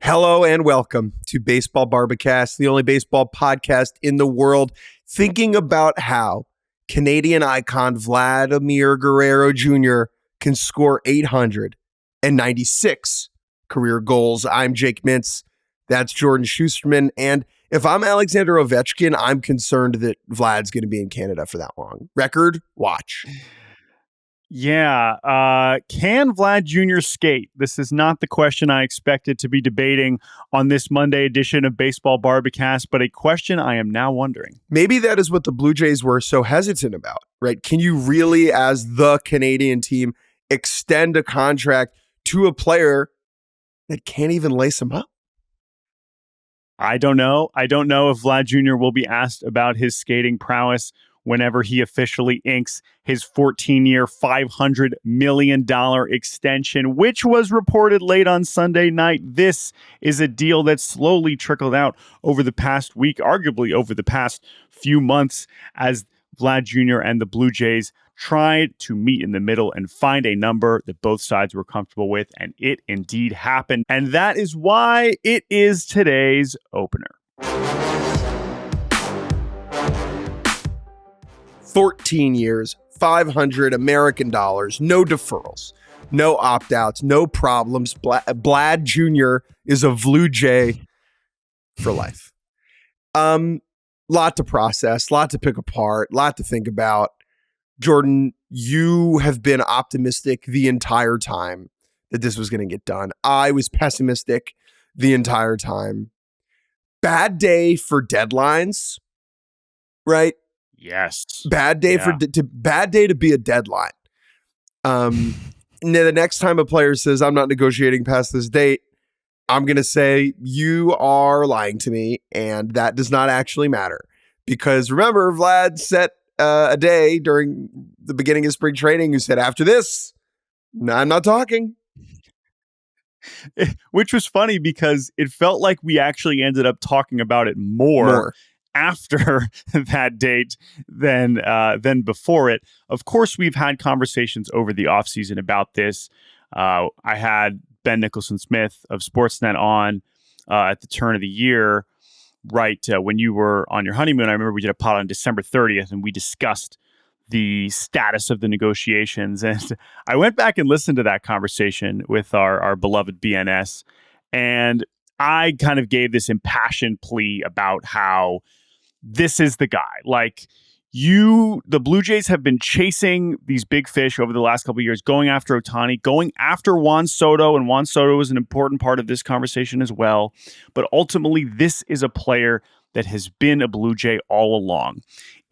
Hello and welcome to Baseball Barbacast, the only baseball podcast in the world thinking about how Canadian icon Vladimir Guerrero Jr. can score 896 career goals. I'm Jake Mintz. That's Jordan Shusterman. And if I'm Alexander Ovechkin, I'm concerned that Vlad's going to be in Canada for that long. Record, watch. Yeah. Can Vlad Jr. skate? This is not the question I expected to be debating on this Monday edition of Baseball Barbacast, but a question I am now wondering. Maybe that is what the Blue Jays were so hesitant about, right? Can you really, as the Canadian team, extend a contract to a player that can't even lace him up? I don't know. I don't know if Vlad Jr. will be asked about his skating prowess whenever he officially inks his 14-year, $500 million extension, which was reported late on Sunday night. This is a deal that slowly trickled out over the past week, arguably over the past few months, as Vlad Jr. and the Blue Jays tried to meet in the middle and find a number that both sides were comfortable with, and it indeed happened. And that is why it is today's opener. 14 years, 500 American dollars, no deferrals, no opt-outs, no problems. Vlad Jr. is a Blue Jay for life. Lot to process, lot to pick apart, lot to think about. Jordan, you have been optimistic the entire time that this was going to get done. I was pessimistic the entire time. Bad day for deadlines, right? Yes. Bad day bad day to be a deadline. The next time a player says, I'm not negotiating past this date, I'm going to say, you are lying to me, and that does not actually matter. Because remember, Vlad set a day during the beginning of spring training who said, after this, I'm not talking. Which was funny because it felt like we actually ended up talking about it more. After that date than before it. Of course, we've had conversations over the offseason about this. I had Ben Nicholson-Smith of Sportsnet on at the turn of the year, right when you were on your honeymoon. I remember we did a pod on December 30th, and we discussed the status of the negotiations. And I went back and listened to that conversation with our beloved BNS, and I kind of gave this impassioned plea about how this is the guy. Like, the Blue Jays have been chasing these big fish over the last couple of years, going after Ohtani, going after Juan Soto, and Juan Soto is an important part of this conversation as well. But ultimately, this is a player that has been a Blue Jay all along.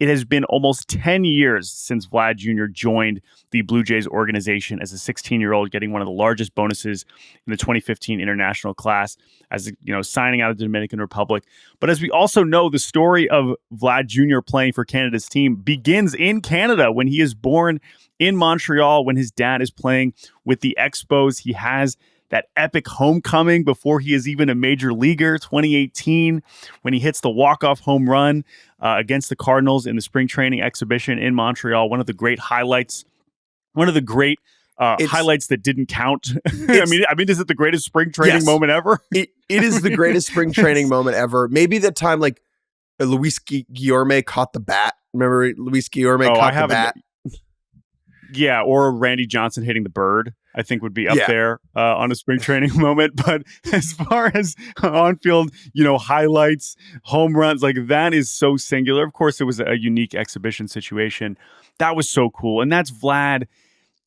It has been almost 10 years since Vlad Jr. joined the Blue Jays organization as a 16-year-old, getting one of the largest bonuses in the 2015 international class, as signing out of the Dominican Republic. But as we also know, the story of Vlad Jr. playing for Canada's team begins in Canada when he is born in Montreal, when his dad is playing with the Expos. He has that epic homecoming before he is even a major leaguer, 2018, when he hits the walk-off home run against the Cardinals in the spring training exhibition in Montreal. One of the great highlights, highlights that didn't count. I mean, is it the greatest spring training moment ever? It is the greatest spring training moment ever. Maybe the time like Luis Guillorme caught the bat. Remember Luis Guillorme caught the bat? Yeah, or Randy Johnson hitting the bird, I think would be up there on a spring training moment. But as far as on-field, highlights, home runs, like that is so singular. Of course, it was a unique exhibition situation. That was so cool. And that's Vlad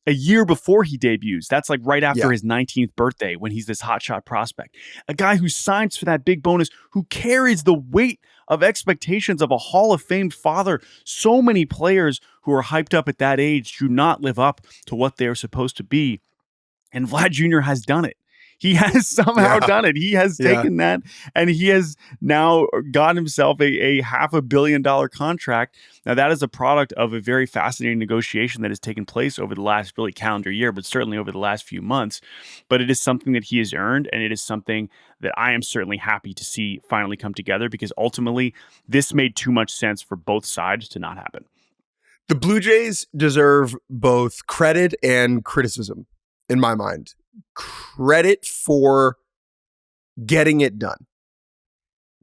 a year before he debuts. That's like right after his 19th birthday when he's this hotshot prospect. A guy who signs for that big bonus, who carries the weight of expectations of a Hall of Fame father. So many players who are hyped up at that age do not live up to what they're supposed to be. And Vlad Jr. has done it. He has somehow done it. He has taken that, and he has now got himself a $500 million contract. Now, that is a product of a very fascinating negotiation that has taken place over the last really calendar year, but certainly over the last few months. But it is something that he has earned, and it is something that I am certainly happy to see finally come together, because ultimately this made too much sense for both sides to not happen. The Blue Jays deserve both credit and criticism, in my mind. Credit for getting it done.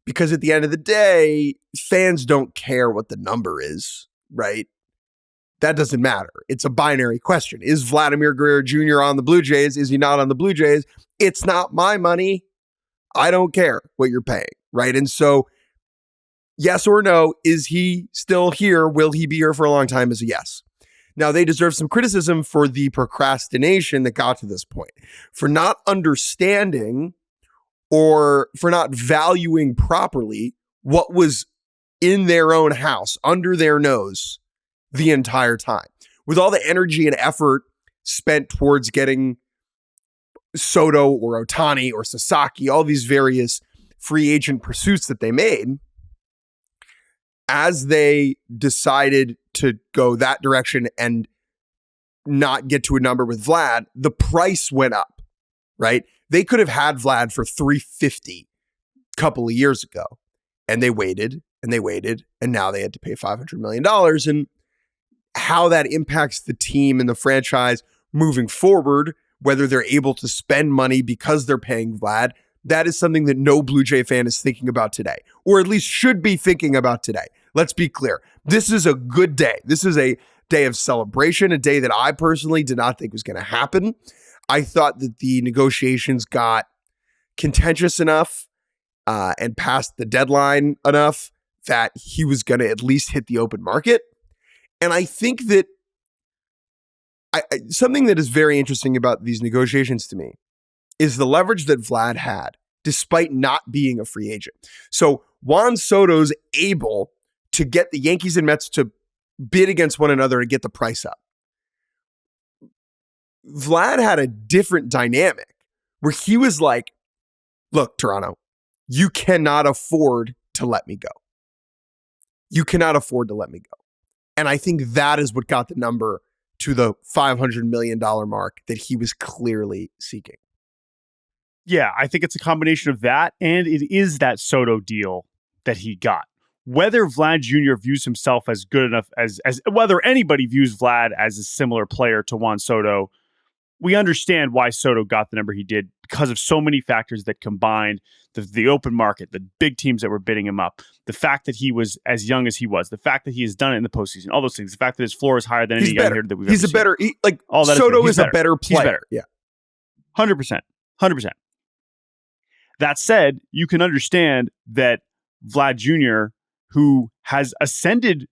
Because at the end of the day, fans don't care what the number is, right? That doesn't matter. It's a binary question. Is Vladimir Guerrero Jr. on the Blue Jays? Is he not on the Blue Jays? It's not my money. I don't care what you're paying, right? And so, yes or no, is he still here? Will he be here for a long time? Is a yes. Now, they deserve some criticism for the procrastination that got to this point, for not understanding or for not valuing properly what was in their own house, under their nose, the entire time. With all the energy and effort spent towards getting Soto or Ohtani or Sasaki, all these various free agent pursuits that they made, as they decided to go that direction and not get to a number with Vlad, the price went up, right? They could have had Vlad for $350 a couple of years ago, and they waited and they waited, and now they had to pay $500 million. And how that impacts the team and the franchise moving forward, whether they're able to spend money because they're paying Vlad, that is something that no Blue Jay fan is thinking about today, or at least should be thinking about today. Let's be clear. This is a good day. This is a day of celebration, a day that I personally did not think was going to happen. I thought that the negotiations got contentious enough and past the deadline enough that he was going to at least hit the open market. And I think that something that is very interesting about these negotiations to me is the leverage that Vlad had, despite not being a free agent. So Juan Soto's able to get the Yankees and Mets to bid against one another to get the price up. Vlad had a different dynamic where he was like, look, Toronto, you cannot afford to let me go. You cannot afford to let me go. And I think that is what got the number to the $500 million mark that he was clearly seeking. Yeah, I think it's a combination of that, and it is that Soto deal that he got. Whether Vlad Jr. views himself as good enough, as whether anybody views Vlad as a similar player to Juan Soto, we understand why Soto got the number he did because of so many factors that combined the open market, the big teams that were bidding him up, the fact that he was as young as he was, the fact that he has done it in the postseason, all those things, the fact that his floor is higher than any young hitter that we've ever seen. He's a better, all that Soto is a better player. He's better. Yeah. 100%. 100%. That said, you can understand that Vlad Jr., who has ascended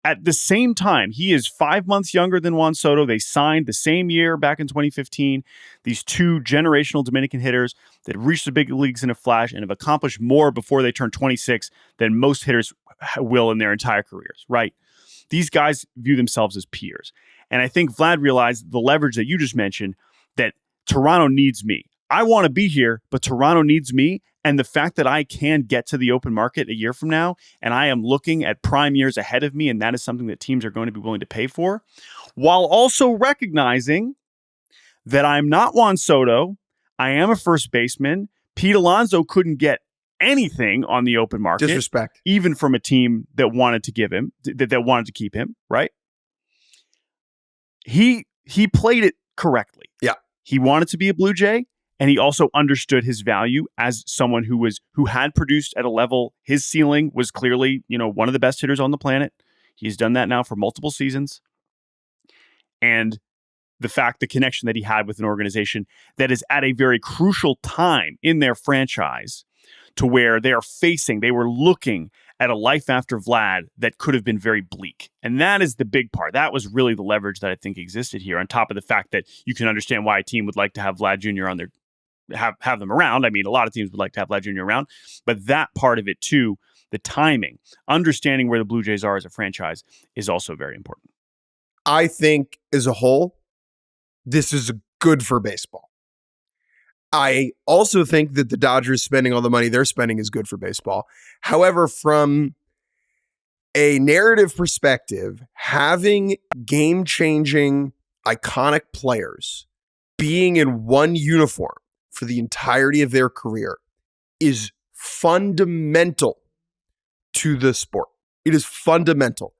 at the same time, he is 5 months younger than Juan Soto. They signed the same year back in 2015. These two generational Dominican hitters that reached the big leagues in a flash and have accomplished more before they turn 26 than most hitters will in their entire careers, right? These guys view themselves as peers. And I think Vlad realized the leverage that you just mentioned, that Toronto needs me. I want to be here, but Toronto needs me. And the fact that I can get to the open market a year from now, and I am looking at prime years ahead of me, and that is something that teams are going to be willing to pay for, while also recognizing that I'm not Juan Soto. I am a first baseman. Pete Alonso couldn't get anything on the open market. Disrespect. Even from a team that wanted to give him, that wanted to keep him, right? He played it correctly. Yeah. He wanted to be a Blue Jay. And he also understood his value as someone who had produced at a level. His ceiling was clearly, one of the best hitters on the planet. He's done that now for multiple seasons. And the connection that he had with an organization that is at a very crucial time in their franchise, to where they were looking at a life after Vlad that could have been very bleak. And that is the big part. That was really the leverage that I think existed here, on top of the fact that you can understand why a team would like to have Vlad Jr. on their have them around. I mean, a lot of teams would like to have Vlad Jr. around, but that part of it too, the timing, understanding where the Blue Jays are as a franchise, is also very important. I think as a whole, this is good for baseball. I also think that the Dodgers spending all the money they're spending is good for baseball. However, from a narrative perspective, having game-changing, iconic players being in one uniform for the entirety of their career is fundamental to the sport. It is fundamental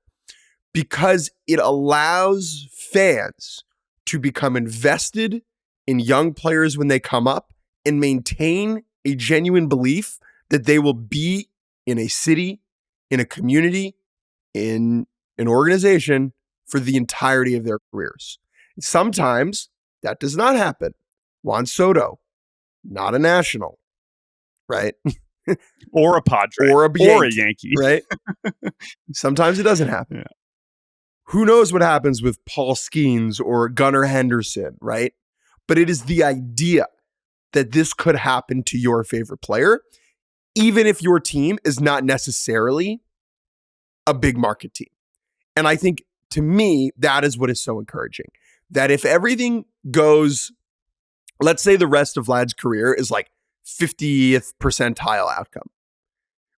because it allows fans to become invested in young players when they come up and maintain a genuine belief that they will be in a city, in a community, in an organization for the entirety of their careers. Sometimes that does not happen. Juan Soto, not a National, right? Or a Padre. Or a Yankee. Right? Sometimes it doesn't happen. Yeah. Who knows what happens with Paul Skeens or Gunnar Henderson, right? But it is the idea that this could happen to your favorite player, even if your team is not necessarily a big market team. And I think, to me, that is what is so encouraging. That if everything goes, let's say the rest of Vlad's career is like 50th percentile outcome,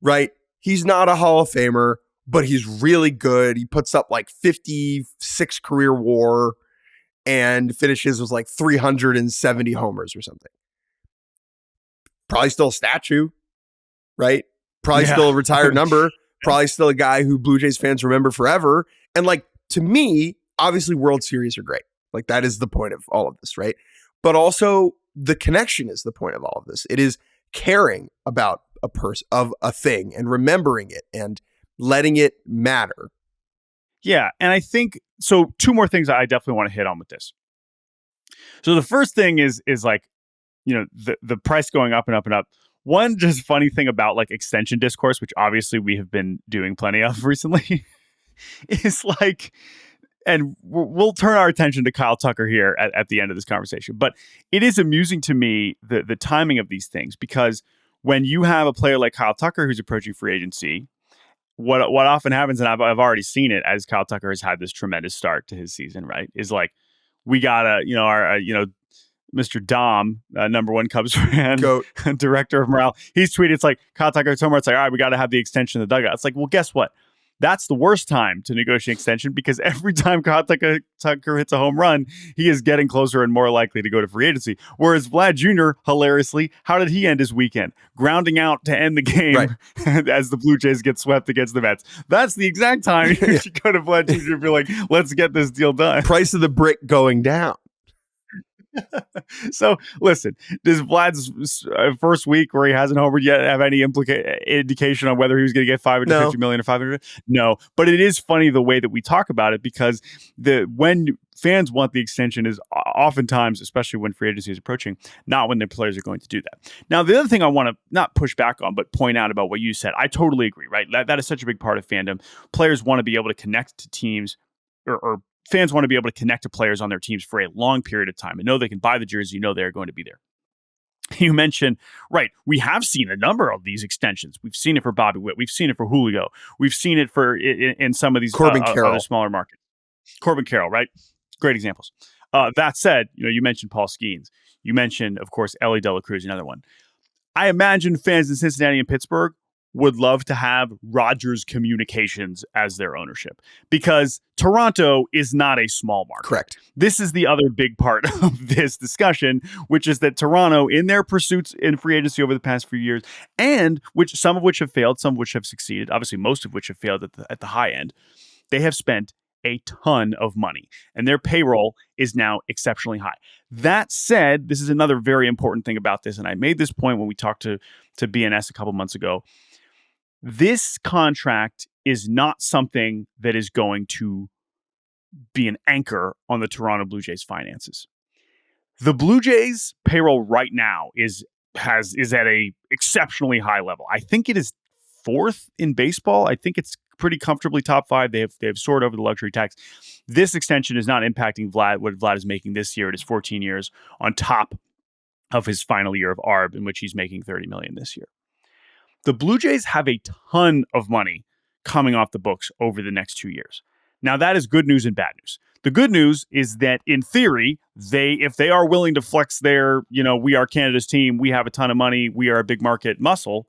right? He's not a Hall of Famer, but he's really good. He puts up like 56 career WAR and finishes with like 370 homers or something. Probably still a statue, right? Probably still a retired number. Probably still a guy who Blue Jays fans remember forever. And like, to me, obviously World Series are great. Like, that is the point of all of this, right? But also the connection is the point of all of this. It is caring about a person, of a thing, and remembering it and letting it matter. Yeah. And I think, so 2 more things I definitely want to hit on with this. So the first thing is like, you know, the price going up and up and up. One just funny thing about like extension discourse, which obviously we have been doing plenty of recently, is like, and we'll turn our attention to Kyle Tucker here at the end of this conversation. But it is amusing to me, the timing of these things, because when you have a player like Kyle Tucker who's approaching free agency, what often happens, and I've already seen it as Kyle Tucker has had this tremendous start to his season, right, is like, we gotta, you know, our, you know, Mr. Dom, number 1 Cubs fan, director of morale, he's tweeted, it's like, Kyle Tucker somewhere, it's like, all right, we got to have the extension in the dugout. It's like, well, guess what? That's the worst time to negotiate extension, because every time Kyle Tucker hits a home run, he is getting closer and more likely to go to free agency. Whereas Vlad Jr., hilariously, how did he end his weekend? Grounding out to end the game as the Blue Jays get swept against the Mets. That's the exact time you should go to Vlad Jr. and be like, let's get this deal done. Price of the brick going down. So listen, does Vlad's first week where he hasn't homered yet have any indication on whether he was going to get $550 million or $500? No, but it is funny the way that we talk about it, because when fans want the extension is oftentimes, especially when free agency is approaching, not when the players are going to do that. Now, the other thing I want to not push back on, but point out about what you said, I totally agree, right? That is such a big part of fandom. Players want to be able to connect to teams, or fans want to be able to connect to players on their teams for a long period of time and know they can buy the jersey, know they're going to be there. You mentioned, right, we have seen a number of these extensions. We've seen it for Bobby Witt. We've seen it for Julio. We've seen it for in some of these other smaller markets. Corbin Carroll, right? Great examples. That said, you know, you mentioned Paul Skeens. You mentioned, of course, Ellie De La Cruz, another one. I imagine fans in Cincinnati and Pittsburgh would love to have Rogers Communications as their ownership, because Toronto is not a small market. Correct. This is the other big part of this discussion, which is that Toronto, in their pursuits in free agency over the past few years, and which some of which have failed, some of which have succeeded, obviously most of which have failed at the high end, they have spent a ton of money, and their payroll is now exceptionally high. That said, this is another very important thing about this, and I made this point when we talked to BNS a couple months ago. This contract is not something that is going to be an anchor on the Toronto Blue Jays finances. The Blue Jays payroll right now is at a exceptionally high level. I think it is 4th in baseball. I think it's pretty comfortably top 5. They have soared over the luxury tax. This extension is not impacting what Vlad is making this year. It is 14 years on top of his final year of ARB, in which he's making $30 million this year. The Blue Jays have a ton of money coming off the books over the next 2 years. Now, that is good news and bad news. The good news is that, in theory, if they are willing to flex their, you know, we are Canada's team, we have a ton of money, we are a big market muscle,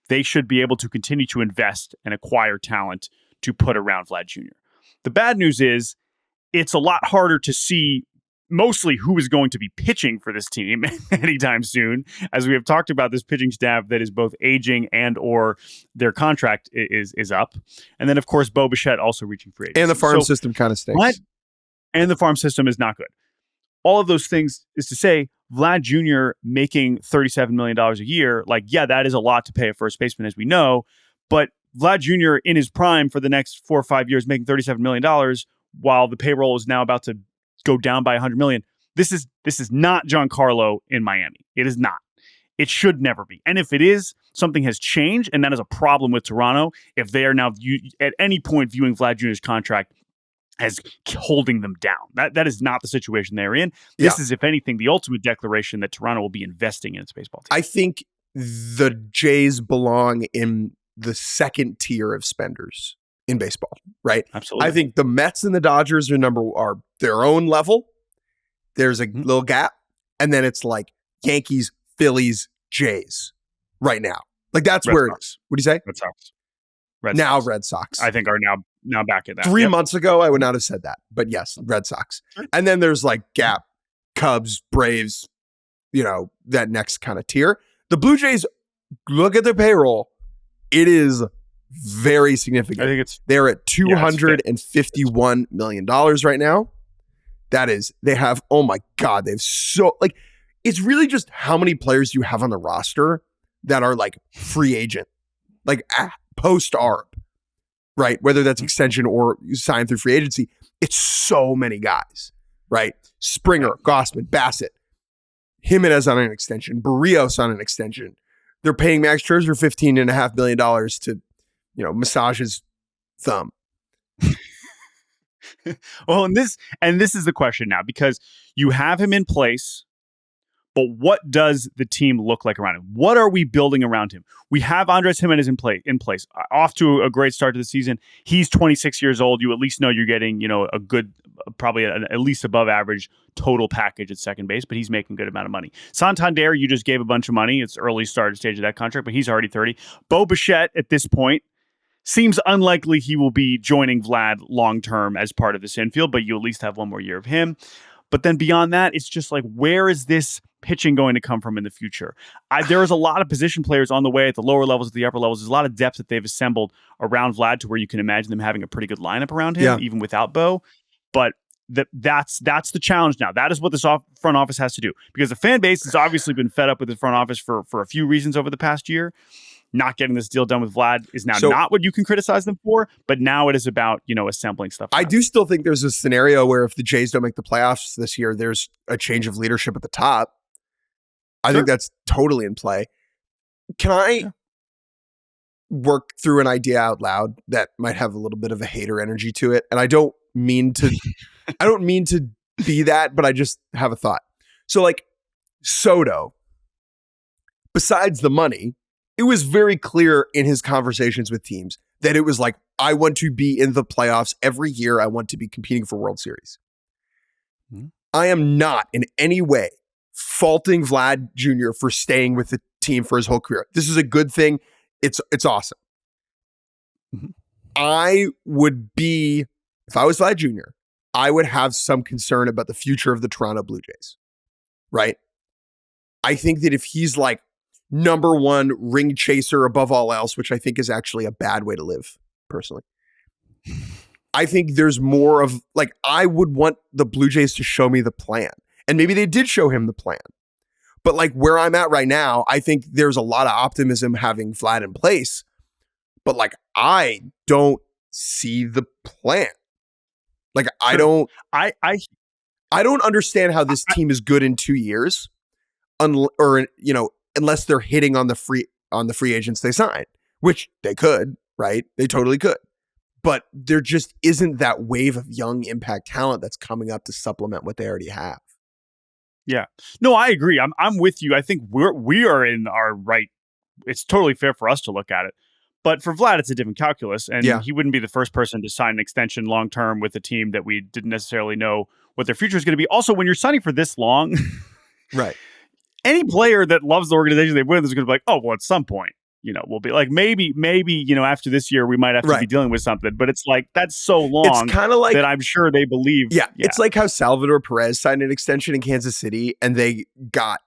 they should be able to continue to invest and acquire talent to put around Vlad Jr. The bad news is it's a lot harder to see mostly who is going to be pitching for this team anytime soon, as we have talked about this pitching staff that is both aging and or their contract is up. And then, of course, Bo Bichette also reaching free agency. And the farm system kind of stinks. And the farm system is not good. all of those things is to say, Vlad Jr. making $37 million a year, like, yeah, that is a lot to pay a first baseman, as we know. But Vlad Jr. in his prime for the next 4 or 5 years making $37 million, while the payroll is now about to go down by $100 million. This is not Giancarlo in Miami. It is not. It should never be. And if it is, something has changed, and that is a problem with Toronto if they are now at any point viewing Vlad Jr.'s contract as holding them down. That is not the situation they're in. This is, if anything, the ultimate declaration that Toronto will be investing in its baseball team. I think the Jays belong in the second tier of spenders in baseball, right? Absolutely. I think the Mets and the Dodgers are their own level. There's a little gap, and then it's like Yankees, Phillies, Jays right now. Like that's Red where Sox. it is. What do you say? Red Sox. Red Sox. I think are now back at that. 3 months ago, I would not have said that. But yes, Red Sox. Sure. And then there's like gap, Cubs, Braves, that next kind of tier. The Blue Jays, look at their payroll. It is very significant. I think they're at $251 million right now. That is, they have, oh my God, they've it's really just how many players you have on the roster that are like free agent, like post-ARB, right? Whether that's extension or you sign through free agency, it's so many guys, right? Springer, Gossman, Bassett, Jimenez on an extension, Barrios on an extension. They're paying Max Scherzer $15.5 million to, massage his thumb. Well, and this is the question now, because you have him in place, but what does the team look like around him? What are we building around him? We have Andres Jimenez in place, off to a great start to the season. He's 26 years old. You at least know you're getting, a good, probably at least above average total package at second base, but he's making a good amount of money. Santander, you just gave a bunch of money. It's early start stage of that contract, but he's already 30. Bo Bichette at this point seems unlikely he will be joining Vlad long-term as part of this infield, but you at least have one more year of him. But then beyond that, it's just like, where is this pitching going to come from in the future? There is a lot of position players on the way at the lower levels, at the upper levels. There's a lot of depth that they've assembled around Vlad to where you can imagine them having a pretty good lineup around him, even without Bo. But that's the challenge now. That is what this front office has to do, because the fan base has obviously been fed up with the front office for a few reasons over the past year. Not getting this deal done with Vlad is now not what you can criticize them for, but now it is about, assembling stuff. I do still think there's a scenario where if the Jays don't make the playoffs this year, there's a change of leadership at the top. I think that's totally in play. Can I work through an idea out loud that might have a little bit of a hater energy to it? And I don't mean to be that, but I just have a thought. So like Soto, besides the money, it was very clear in his conversations with teams that it was like, I want to be in the playoffs every year. I want to be competing for World Series. Mm-hmm. I am not in any way faulting Vlad Jr. for staying with the team for his whole career. This is a good thing. It's awesome. Mm-hmm. I would be, if I was Vlad Jr., I would have some concern about the future of the Toronto Blue Jays, right? I think that if he's like number one ring chaser above all else, which I think is actually a bad way to live, personally. I think there's more of like, I would want the Blue Jays to show me the plan. And maybe they did show him the plan. But like where I'm at right now, I think there's a lot of optimism having Vlad in place. But like, I don't see the plan. Like, I don't understand how this team is good in 2 years, unless they're hitting on the free agents they sign, which they could, right? They totally could. But there just isn't that wave of young impact talent that's coming up to supplement what they already have. Yeah. No, I agree. I'm with you. I think we are in our right. It's totally fair for us to look at it. But for Vlad, it's a different calculus. And he wouldn't be the first person to sign an extension long-term with a team that we didn't necessarily know what their future is going to be. Also, when you're signing for this long, right? Any player that loves the organization they win is going to be like, oh, well, at some point, we'll be like, maybe, after this year, we might have to be dealing with something. But it's like, that's so long. It's kind of like that I'm sure they believe. Yeah. It's like how Salvador Perez signed an extension in Kansas City and they got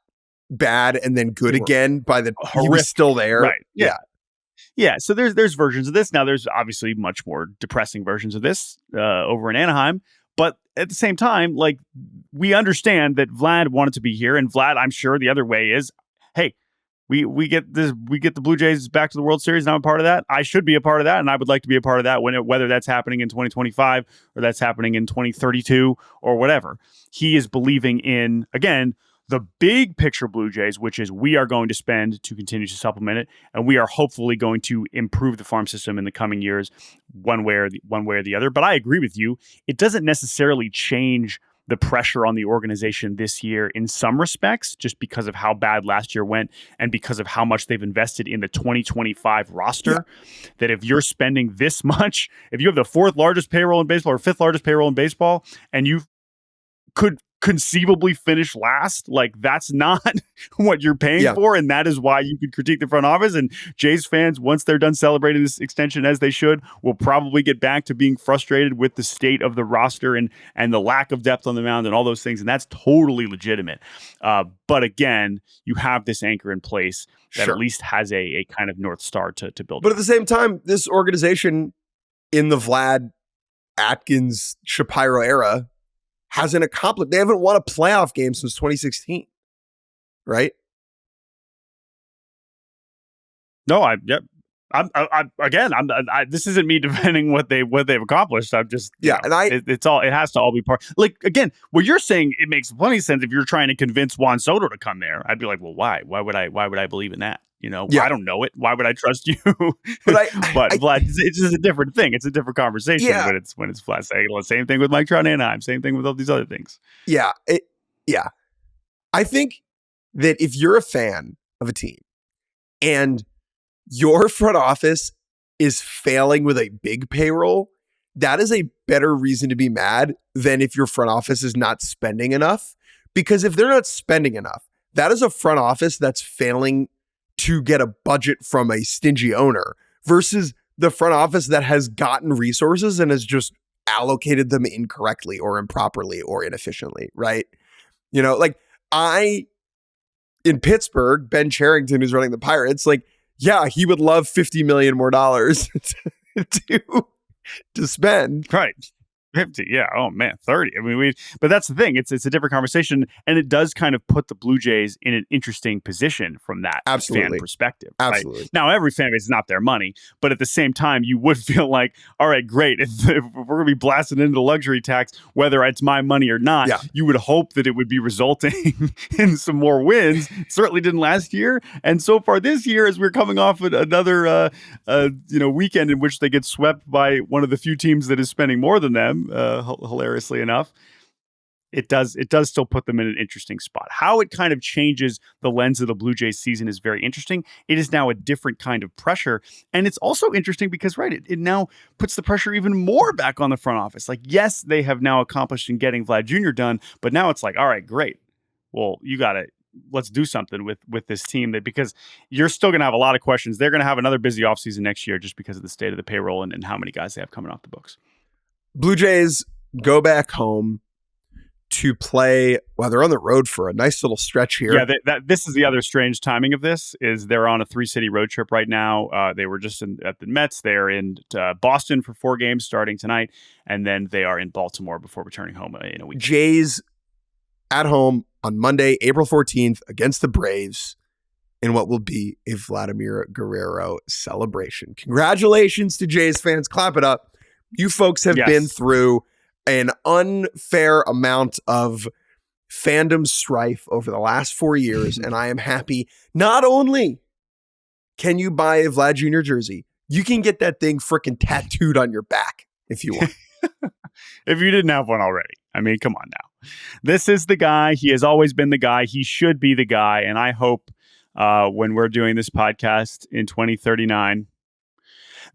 bad and then good again he was still there. Right. Yeah. Yeah. So there's versions of this. Now there's obviously much more depressing versions of this over in Anaheim. But at the same time, like, we understand that Vlad wanted to be here, and Vlad, I'm sure the other way is, hey, we get the Blue Jays back to the World Series, and I'm a part of that. I should be a part of that, and I would like to be a part of that whether that's happening in 2025 or that's happening in 2032 or whatever. He is believing in, again, the big picture Blue Jays, which is we are going to spend to continue to supplement it, and we are hopefully going to improve the farm system in the coming years, one way or the other. But I agree with you; it doesn't necessarily change the pressure on the organization this year in some respects, just because of how bad last year went and because of how much they've invested in the 2025 roster. Yeah. That if you're spending this much, if you have the fourth largest payroll in baseball or fifth largest payroll in baseball, and you could conceivably finish last, like, that's not what you're paying for, and that is why you could critique the front office. And Jays fans, once they're done celebrating this extension, as they should, will probably get back to being frustrated with the state of the roster and the lack of depth on the mound and all those things, and that's totally legitimate. But again, you have this anchor in place that at least has a kind of North Star to build. But at the same time, this organization in the Vlad, Atkins, Shapiro era hasn't accomplished. They haven't won a playoff game since 2016, right? No, this isn't me defending what they've accomplished. I'm just, it has to all be part. Like, again, what you're saying, it makes plenty of sense. If you're trying to convince Juan Soto to come there, I'd be like, well, why? Why would I believe in that? I don't know it. Why would I trust you? But Vlad, it's just a different thing. It's a different conversation when it's Vlad saying the same thing with Mike Trout and Anaheim. Same thing with all these other things. Yeah. I think that if you're a fan of a team and your front office is failing with a big payroll, that is a better reason to be mad than if your front office is not spending enough. Because if they're not spending enough, that is a front office that's failing to get a budget from a stingy owner versus the front office that has gotten resources and has just allocated them incorrectly or improperly or inefficiently, right? In Pittsburgh, Ben Cherington, who's running the Pirates, he would love $50 million more dollars to spend. Right. 50, yeah. Oh man, 30. I mean, but that's the thing. It's a different conversation, and it does kind of put the Blue Jays in an interesting position from that fan perspective. Absolutely. Right? Now, every fan base is not their money, but at the same time, you would feel like, all right, great. If we're going to be blasting into the luxury tax, whether it's my money or not, you would hope that it would be resulting in some more wins. It certainly didn't last year, and so far this year, as we're coming off another weekend in which they get swept by one of the few teams that is spending more than them. Hilariously enough, it does still put them in an interesting spot. How it kind of changes the lens of the Blue Jays season is very interesting. It is now a different kind of pressure, and it's also interesting because it now puts the pressure even more back on the front office. Like, yes, they have now accomplished in getting Vlad Jr. done, but now it's like, all right, great. Well, let's do something with this team, because you're still going to have a lot of questions. They're going to have another busy offseason next year just because of the state of the payroll and how many guys they have coming off the books. Blue Jays go back home to play. Well, they're on the road for a nice little stretch here. Yeah, this is the other strange timing of this, is they're on a 3-city road trip right now. They were just at the Mets. They're in Boston for 4 games starting tonight, and then they are in Baltimore before returning home in a week. Jays at home on Monday, April 14th against the Braves in what will be a Vladimir Guerrero celebration. Congratulations to Jays fans. Clap it up. You folks have been through an unfair amount of fandom strife over the last 4 years, and I am happy. Not only can you buy a Vlad Jr. jersey, you can get that thing freaking tattooed on your back if you want. If you didn't have one already. I mean, come on now. This is the guy. He has always been the guy. He should be the guy, and I hope when we're doing this podcast in 2039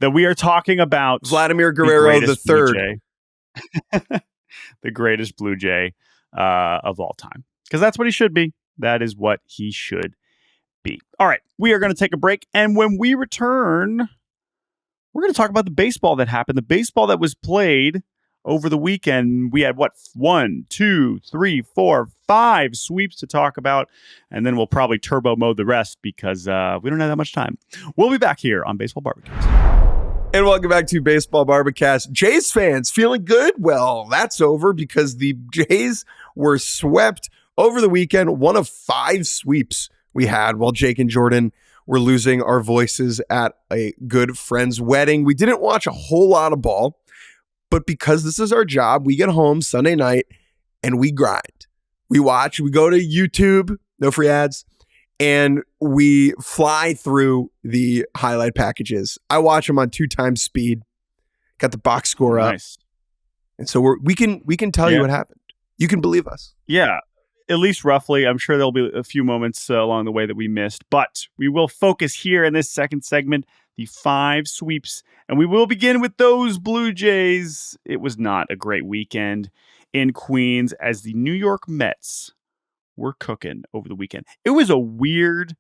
that we are talking about Vladimir Guerrero III. The greatest Blue Jay of all time. Because that's what he should be. That is what he should be. All right. We are going to take a break. And when we return, we're going to talk about the baseball that happened. The baseball that was played over the weekend. We had 1, 2, 3, 4, 5 sweeps to talk about. And then we'll probably turbo mode the rest because we don't have that much time. We'll be back here on Baseball Barbecues. And welcome back to Baseball Barbacast. Jays fans feeling good? Well, that's over because the Jays were swept over the weekend. One of 5 sweeps we had while Jake and Jordan were losing our voices at a good friend's wedding. We didn't watch a whole lot of ball, but because this is our job, we get home Sunday night and we grind. We watch, we go to YouTube, no free ads, and we fly through the highlight packages. I watch them on 2 times speed. Got the box score up. Nice. And so we can tell you what happened. You can believe us. Yeah, at least roughly. I'm sure there'll be a few moments along the way that we missed, but we will focus here in this second segment, the 5 sweeps, and we will begin with those Blue Jays. It was not a great weekend in Queens as the New York Mets were cooking over the weekend. It was a weird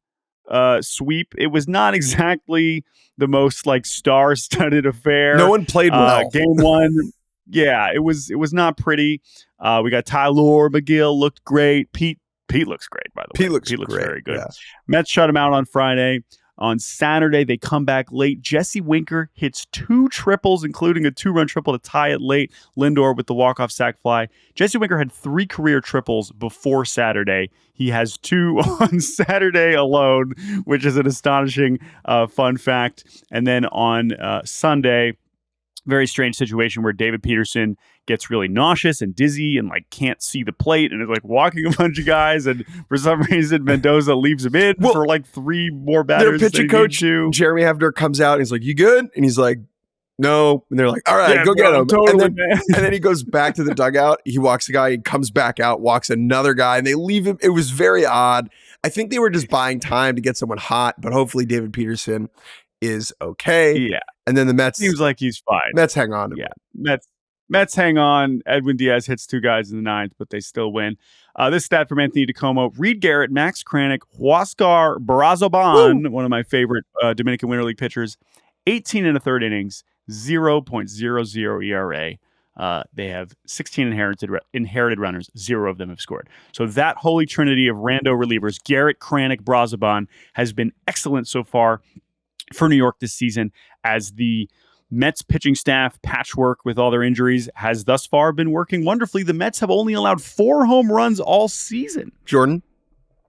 sweep. It was not exactly the most like star-studded affair. No one played well. Game 1, yeah, it was not pretty. We got Tyler McGill looked great. Pete looks great, by the way. Pete looks great. Very good. Yeah. Mets shut him out on Friday. On Saturday, they come back late. Jesse Winker hits 2 triples, including a 2-run triple to tie it late. Lindor with the walk-off sac fly. Jesse Winker had 3 career triples before Saturday. He has 2 on Saturday alone, which is an astonishing fun fact. And then on Sunday, very strange situation where David Peterson gets really nauseous and dizzy and like can't see the plate and is like walking a bunch of guys, and for some reason Mendoza leaves him in for like 3 more batters. Their pitching coach Jeremy Hefner comes out and he's like, "You good?" And he's like, "No." And they're like, "All right, go get him." Totally, and then he goes back to the dugout. He walks a guy. He comes back out, walks another guy, and they leave him. It was very odd. I think they were just buying time to get someone hot, but hopefully David Peterson is okay. Yeah. And then the Mets seems like he's fine. Mets hang on to him. Mets hang on. Edwin Diaz hits 2 guys in the 9th, but they still win. This stat from Anthony DeComo: Reed Garrett, Max Kranick, Huascar Barrazoban, one of my favorite Dominican Winter League pitchers, 18 and a third innings, 0.00 ERA. They have 16 inherited runners. 0 of them have scored. So that holy trinity of rando relievers, Garrett, Kranick, Brazoban, has been excellent so far for New York this season, as the Mets pitching staff patchwork with all their injuries has thus far been working wonderfully. The Mets have only allowed 4 home runs all season. Jordan,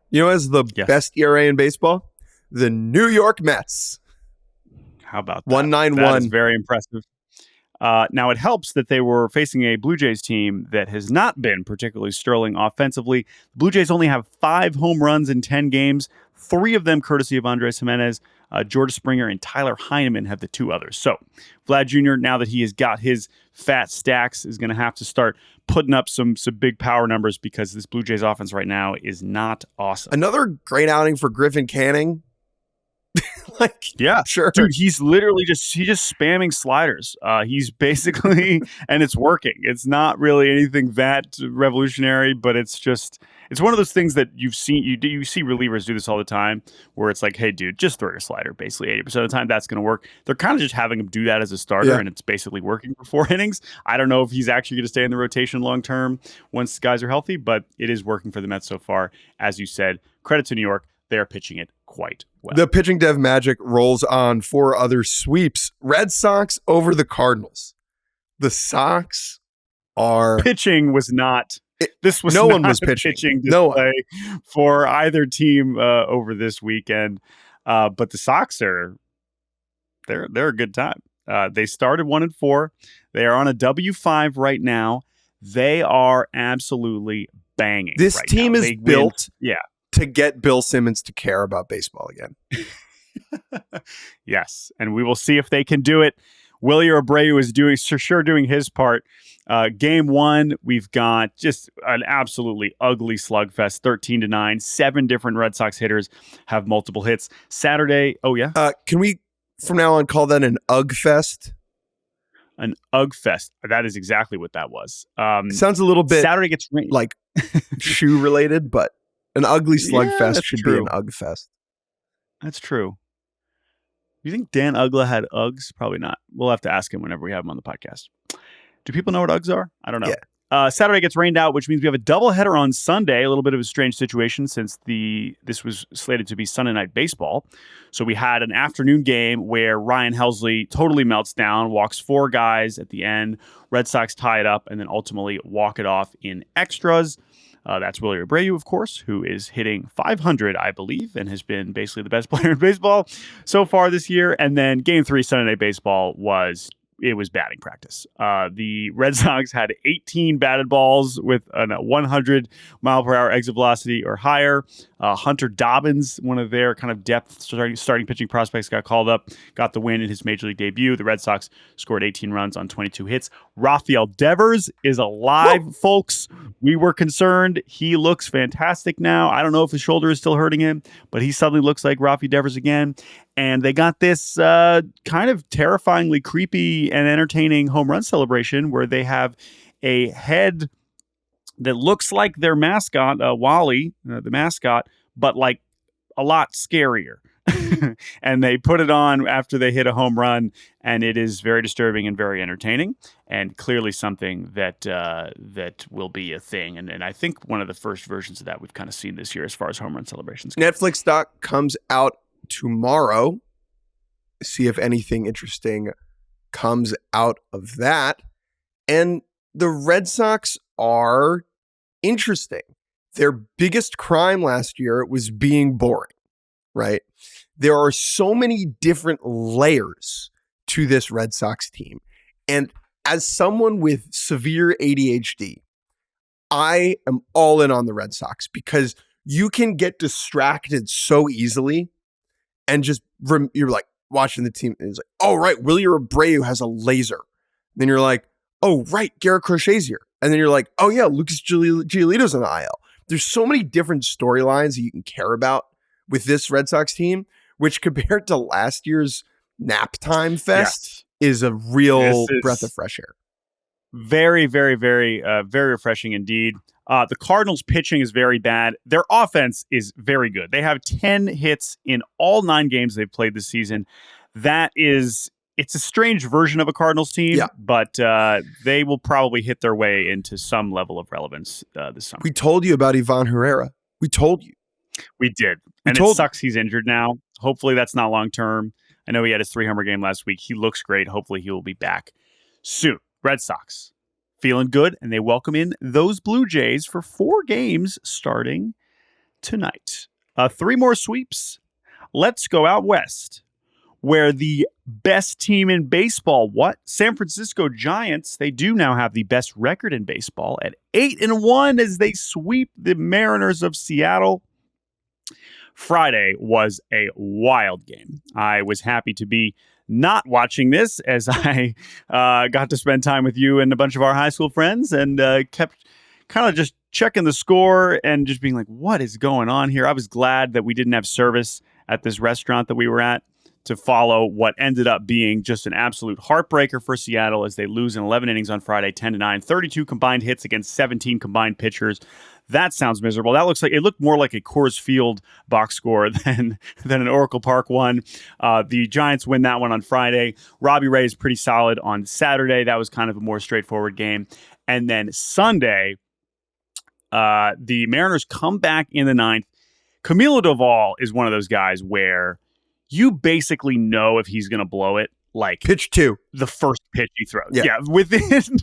you know, as the best ERA in baseball, the New York Mets. How about that? 191. That is very impressive. Now, it helps that they were facing a Blue Jays team that has not been particularly sterling offensively. The Blue Jays only have 5 home runs in 10 games, 3 of them courtesy of Andres Jimenez. George Springer and Tyler Heineman have the 2 others. So Vlad Jr., now that he has got his fat stacks, is going to have to start putting up some big power numbers because this Blue Jays offense right now is not awesome. Another great outing for Griffin Canning. Sure. Dude, he's literally just spamming sliders. He's basically, and it's working. It's not really anything that revolutionary, but it's one of those things that you see relievers do this all the time, where it's like, hey, dude, just throw your slider. Basically, 80% of the time, that's going to work. They're kind of just having him do that as a starter, and it's basically working for 4 innings. I don't know if he's actually going to stay in the rotation long term once guys are healthy, but it is working for the Mets so far. As you said, credit to New York. They're pitching it quite well. The pitching dev magic rolls on 4 other sweeps. Red Sox over the Cardinals. The Sox are... Pitching was not... This was no not one was a pitching display for either team over this weekend. But the Sox they're a good time. They started 1-4. They are on a W5 right now. They are absolutely banging. This right team now. is built to get Bill Simmons to care about baseball again. Yes, and we will see if they can do it. Willie Abreu is doing his part. Game 1, we've got just an absolutely ugly slugfest, 13-9. 7 different Red Sox hitters have multiple hits. Saturday, can we from now on call that an Ugg Fest? An Ugg Fest. That is exactly what that was. Sounds a little bit Saturday gets like shoe related, but an ugly slugfest should be an Ugg Fest. That's true. Do you think Dan Ugla had Uggs? Probably not. We'll have to ask him whenever we have him on the podcast. Do people know what Uggs are? I don't know. Saturday gets rained out, which means we have a doubleheader on Sunday. A little bit of a strange situation since this was slated to be Sunday Night Baseball. So we had an afternoon game where Ryan Helsley totally melts down, walks 4 guys at the end. Red Sox tie it up and then ultimately walk it off in extras. That's Willie Abreu, of course, who is hitting .500, I believe, and has been basically the best player in baseball so far this year. And then Game 3 Sunday Night Baseball was batting practice. The Red Sox had 18 batted balls with a 100-mile-per-hour exit velocity or higher. Hunter Dobbins, one of their kind of depth starting pitching prospects, got called up, got the win in his major league debut. The Red Sox scored 18 runs on 22 hits. Rafael Devers is alive, folks. We were concerned. He looks fantastic now. I don't know if his shoulder is still hurting him, but he suddenly looks like Rafi Devers again. And they got this kind of terrifyingly creepy and entertaining home run celebration where they have a head that looks like their mascot, Wally, the mascot, but like a lot scarier. And they put it on after they hit a home run, and it is very disturbing and very entertaining, and clearly something that will be a thing. And I think one of the first versions of that we've kind of seen this year as far as home run celebrations go. Netflix doc comes out tomorrow. See if anything interesting comes out of that. And the Red Sox are interesting. Their biggest crime last year was being boring, right? There are so many different layers to this Red Sox team. And as someone with severe ADHD, I am all in on the Red Sox because you can get distracted so easily and just, you're like watching the team and it's like, oh, right, Willie Abreu has a laser. Then you're like, oh, right, Garrett Crochet's here. And then you're like, oh, yeah, Lucas Giolito's on the IL. There's so many different storylines that you can care about with this Red Sox team, which compared to last year's nap time fest is a real breath of fresh air. Very, very, very, very refreshing indeed. The Cardinals' pitching is very bad. Their offense is very good. They have 10 hits in all 9 games they've played this season. It's a strange version of a Cardinals team, but they will probably hit their way into some level of relevance this summer. We told you about Ivan Herrera. We told you. We did. And it sucks he's injured now. Hopefully that's not long-term. I know he had his 3-homer game last week. He looks great. Hopefully he will be back soon. Red Sox feeling good, and they welcome in those Blue Jays for 4 games starting tonight. 3 more sweeps. Let's go out west, where the best team in baseball, San Francisco Giants, they do now have the best record in baseball at 8-1 as they sweep the Mariners of Seattle. Friday was a wild game. I was happy to be not watching this as I got to spend time with you and a bunch of our high school friends and kept kind of just checking the score and just being like, what is going on here? I was glad that we didn't have service at this restaurant that we were at to follow what ended up being just an absolute heartbreaker for Seattle as they lose in 11 innings on Friday, 10-9, 32 combined hits against 17 combined pitchers. That sounds miserable. That looked more like a Coors Field box score than an Oracle Park one. The Giants win that one on Friday. Robbie Ray is pretty solid on Saturday. That was kind of a more straightforward game. And then Sunday, the Mariners come back in the 9th. Camilo Doval is one of those guys where you basically know if he's going to blow it, like pitch 2, the first pitch he throws. Yeah, within.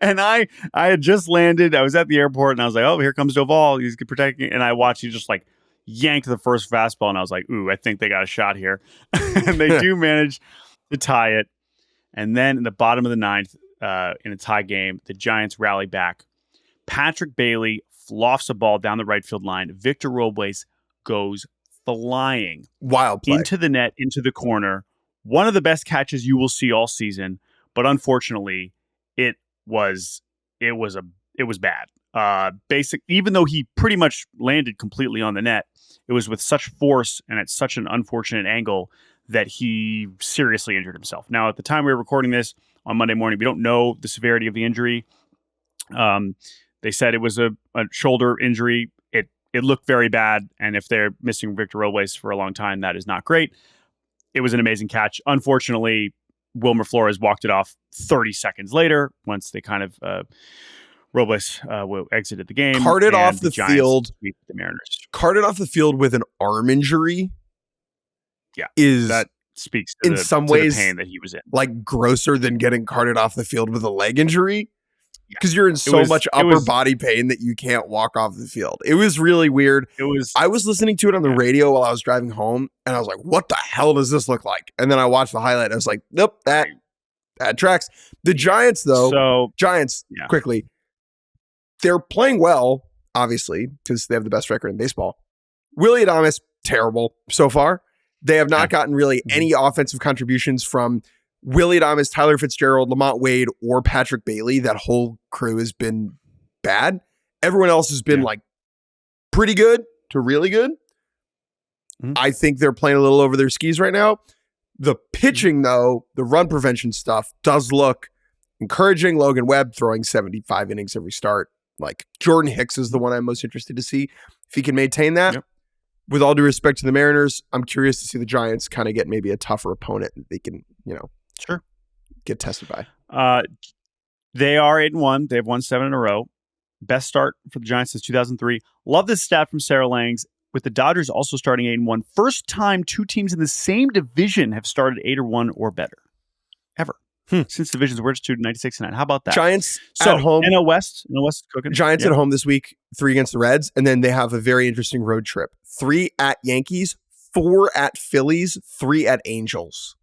And I had just landed. I was at the airport and I was like, oh, here comes Doval. He's protecting. And I watched you just like yank the first fastball. And I was like, ooh, I think they got a shot here. And they do manage to tie it. And then in the bottom of the 9th, in a tie game, the Giants rally back. Patrick Bailey fluffs a ball down the right field line. Victor Robles goes flying. Wild play. Into the net, into the corner. One of the best catches you will see all season, but unfortunately, it was bad. Even though he pretty much landed completely on the net, it was with such force and at such an unfortunate angle that he seriously injured himself. Now, at the time we were recording this on Monday morning, we don't know the severity of the injury. They said it was a shoulder injury. It looked very bad, and if they're missing Victor Robles for a long time, that is not great. It was an amazing catch. Unfortunately, Wilmer Flores walked it off 30 seconds later once they kind of Robles exited the game. Carted and off the Giants field. beat the Mariners. Carted off the field with an arm injury. Yeah, is that speaks to in some ways the pain that he was in. Like grosser than getting carted off the field with a leg injury. Because you're in so much upper body pain that you can't walk off the field. It was really weird. I was listening to it on the radio while I was driving home, and I was like, what the hell does this look like? And then I watched the highlight, and I was like, nope, that tracks. The Giants, though, quickly, they're playing well, obviously, because they have the best record in baseball. Willy Adames, terrible so far. They have not gotten really any offensive contributions from Willy Adames, Tyler Fitzgerald, Lamont Wade, or Patrick Bailey. That whole crew has been bad. Everyone else has been like pretty good to really good. I think they're playing a little over their skis right now. The pitching, though, the run prevention stuff does look encouraging. Logan Webb throwing 75 innings every start. Like Jordan Hicks is the one I'm most interested to see if he can maintain that. Yep. With all due respect to the Mariners, I'm curious to see the Giants kind of get maybe a tougher opponent that they can, get tested by. They are 8-1. They've won 7 in a row. Best start for the Giants since 2003. Love this stat from Sarah Langs. With the Dodgers also starting 8-1. First time 2 teams in the same division have started 8-1 or better. Ever. Since divisions were instituted in 1969. How about that? Giants at home. NL West is cooking. Giants at home this week, 3 against the Reds. And then they have a very interesting road trip. 3 at Yankees, 4 at Phillies, 3 at Angels.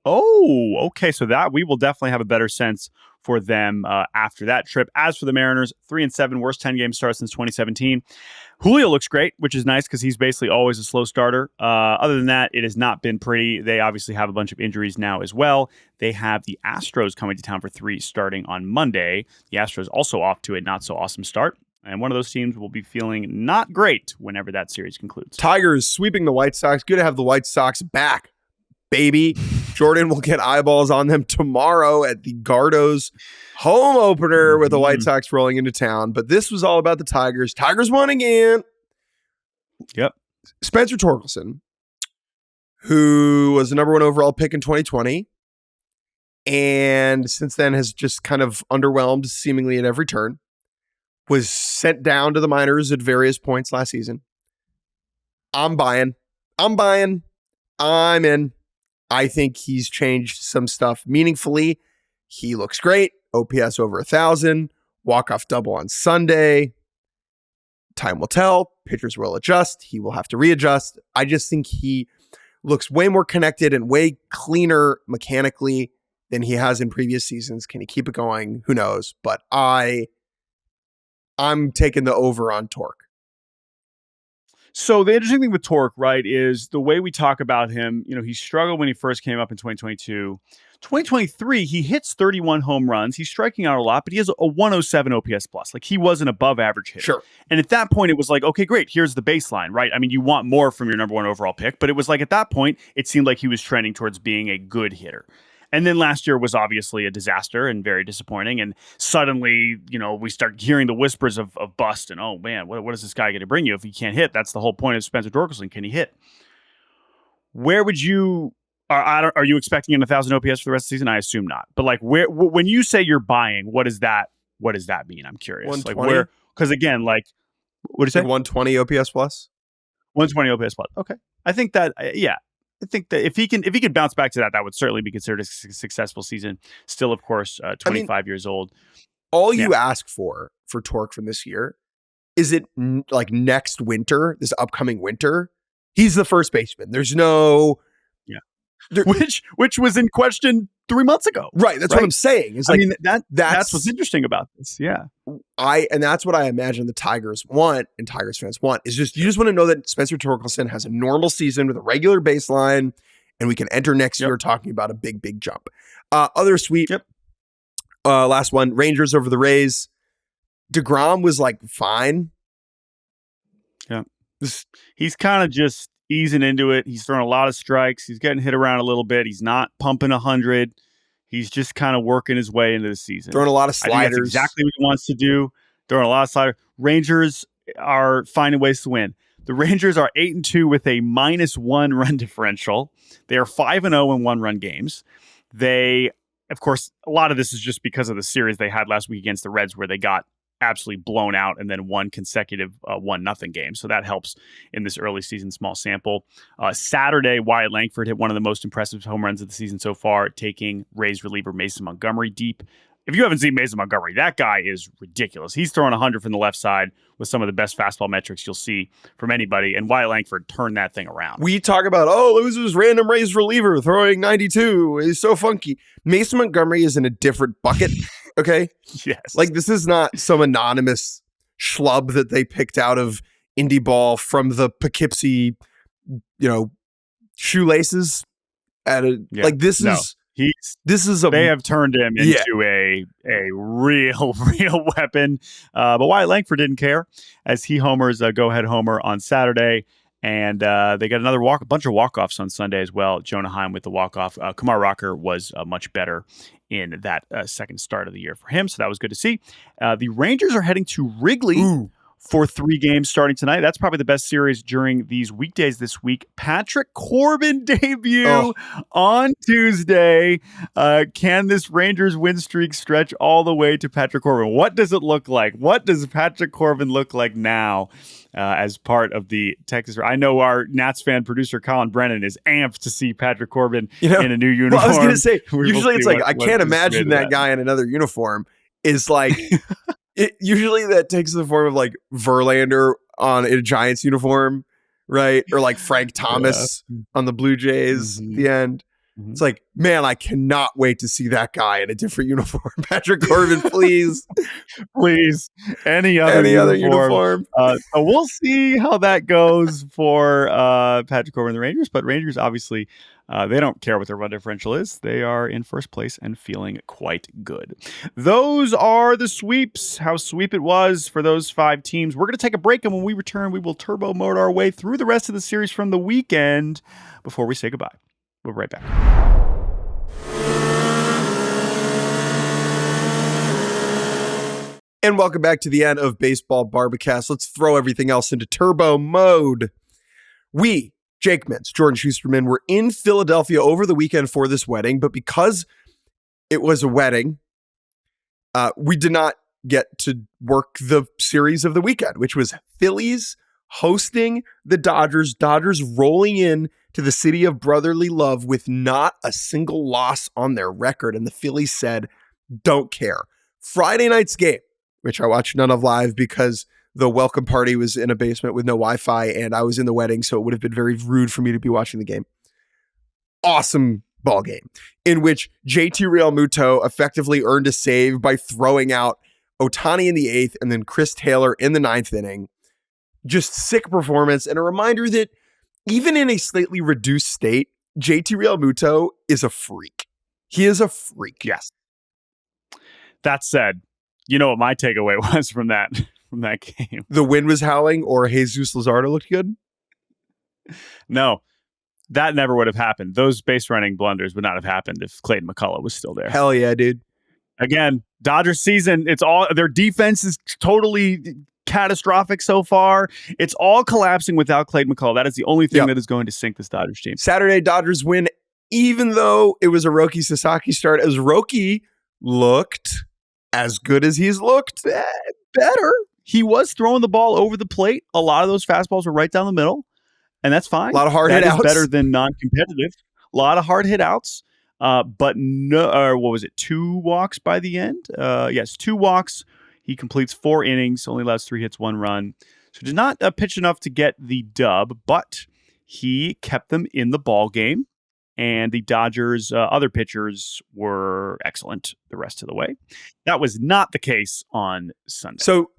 Oh, okay. So that we will definitely have a better sense for them after that trip. As for the Mariners, 3-7, worst 10-game start since 2017. Julio looks great, which is nice because he's basically always a slow starter. Other than that, it has not been pretty. They obviously have a bunch of injuries now as well. They have the Astros coming to town for 3 starting on Monday. The Astros also off to a not-so-awesome start. And one of those teams will be feeling not great whenever that series concludes. Tigers sweeping the White Sox. Good to have the White Sox back, baby. Jordan will get eyeballs on them tomorrow at the Gardos home opener with the White Sox rolling into town. But this was all about the Tigers. Tigers won again. Yep. Spencer Torkelson, who was the number 1 overall pick in 2020, and since then has just kind of underwhelmed seemingly at every turn, was sent down to the minors at various points last season. I'm buying. I'm in. I think he's changed some stuff meaningfully. He looks great. OPS over 1,000. Walk-off double on Sunday. Time will tell. Pitchers will adjust. He will have to readjust. I just think he looks way more connected and way cleaner mechanically than he has in previous seasons. Can he keep it going? Who knows? But I'm taking the over on Torque. So the interesting thing with Torque, right, is the way we talk about him. He struggled when he first came up in 2022. 2023, he hits 31 home runs. He's striking out a lot, but he has a 107 OPS plus. Like, he was an above average hitter. Sure. And at that point, it was like, okay, great. Here's the baseline, right? I mean, you want more from your number 1 overall pick, but it was like at that point, it seemed like he was trending towards being a good hitter. And then last year was obviously a disaster and very disappointing. And suddenly, we start hearing the whispers of bust. And, oh, man, what is this guy going to bring you if he can't hit? That's the whole point of Spencer Torkelson. Can he hit? Where would you are you expecting an 1,000 OPS for the rest of the season? I assume not. But like, when you say you're buying, what does that mean? I'm curious. 120? Like where? Because again, like, what do you say? 120 OPS plus. 120 OPS plus. Okay, I think that I think that if he can bounce back to that, that would certainly be considered a successful season. Still, of course, 25 years old. All you ask for Torque from this year is it like next winter, this upcoming winter, he's the first baseman. There's no which was in question 3 months ago. Right. That's what I'm saying. It's that's what's interesting about this. Yeah. And that's what I imagine the Tigers want and Tigers fans want is you just want to know that Spencer Torkelson has a normal season with a regular baseline and we can enter next year talking about a big, big jump. Other sweep. Last one, Rangers over the Rays. DeGrom was like fine. Yeah. He's kind of just easing into it. He's throwing a lot of strikes. He's getting hit around a little bit. He's not pumping 100. He's just kind of working his way into the season. Throwing a lot of sliders. I think that's exactly what he wants to do. Throwing a lot of sliders. Rangers are finding ways to win. The Rangers are 8-2 with a -1 run differential. They are 5-0 in 1-run games. They of course, a lot of this is just because of the series they had last week against the Reds, where they got absolutely blown out and then one consecutive 1-0 game. So that helps in this early season small sample. Saturday, Wyatt Langford hit one of the most impressive home runs of the season so far, taking Rays reliever Mason Montgomery deep. If you haven't seen Mason Montgomery, that guy is ridiculous. He's throwing 100 from the left side with some of the best fastball metrics you'll see from anybody, and Wyatt Langford turned that thing around. We talk about, it was this random Rays reliever throwing 92. He's so funky. Mason Montgomery is in a different bucket, okay? Yes. Like, this is not some anonymous schlub that they picked out of indie ball from the Poughkeepsie, shoelaces. They have turned him into a real weapon. But Wyatt Langford didn't care as he homers a go-ahead homer on Saturday. And they got a bunch of walk-offs on Sunday as well. Jonah Heim with the walk-off. Kumar Rocker was much better in that second start of the year for him. So that was good to see. The Rangers are heading to Wrigley for 3 games starting tonight. That's probably the best series during these weekdays this week. Patrick Corbin debut on Tuesday. Can this Rangers win streak stretch all the way to Patrick Corbin? What does it look like? What does Patrick Corbin look like now as part of the Texas? I know our Nats fan producer Colin Brennan is amped to see Patrick Corbin in a new uniform. Well, I was going to say, usually it's like, I can't imagine that guy in another uniform is like... Usually that takes the form of like Verlander on a Giants uniform, right? Or like Frank Thomas on the Blue Jays at the end. It's like, man, I cannot wait to see that guy in a different uniform. Patrick Corbin, please. Please. Any other uniform. So we'll see how that goes for Patrick Corbin and the Rangers. But Rangers, obviously, they don't care what their run differential is. They are in first place and feeling quite good. Those are the sweeps. How sweep it was for those 5 teams. We're going to take a break, and when we return, we will turbo mode our way through the rest of the series from the weekend before we say goodbye. We'll be right back. And welcome back to the end of Baseball Barbacast. Let's throw everything else into turbo mode. We, Jake Mintz, Jordan Shusterman, were in Philadelphia over the weekend for this wedding, but because it was a wedding, we did not get to work the series of the weekend, which was Phillies hosting the Dodgers, Dodgers rolling in to the city of brotherly love with not a single loss on their record. And the Phillies said, don't care. Friday night's game, which I watched none of live because the welcome party was in a basement with no Wi-Fi and I was in the wedding, so it would have been very rude for me to be watching the game. Awesome ball game in which JT Realmuto effectively earned a save by throwing out Ohtani in the 8th and then Chris Taylor in the 9th inning. Just sick performance and a reminder that even in a slightly reduced state, JT Realmuto is a freak. He is a freak. Yes. That said, you know what my takeaway was from that game? The wind was howling or Jesus Luzardo looked good? No, that never would have happened. Those base running blunders would not have happened if Clayton McCullough was still there. Hell yeah, dude. Again, Dodgers season, it's all their defense is totally catastrophic so far. It's all collapsing without Clayton McCullough. That is the only thing that is going to sink this Dodgers team. Saturday, Dodgers win, even though it was a Roki Sasaki start, as Roki looked as good as he's looked, better. He was throwing the ball over the plate. A lot of those fastballs were right down the middle, and that's fine. A lot of hard hit outs. Better than non-competitive. A lot of hard hit outs. But no, what was it? 2 walks by the end? Yes, 2 walks. He completes 4 innings, only allows 3 hits, 1 run. So did not pitch enough to get the dub, but he kept them in the ball game. And the Dodgers' other pitchers were excellent the rest of the way. That was not the case on Sunday. So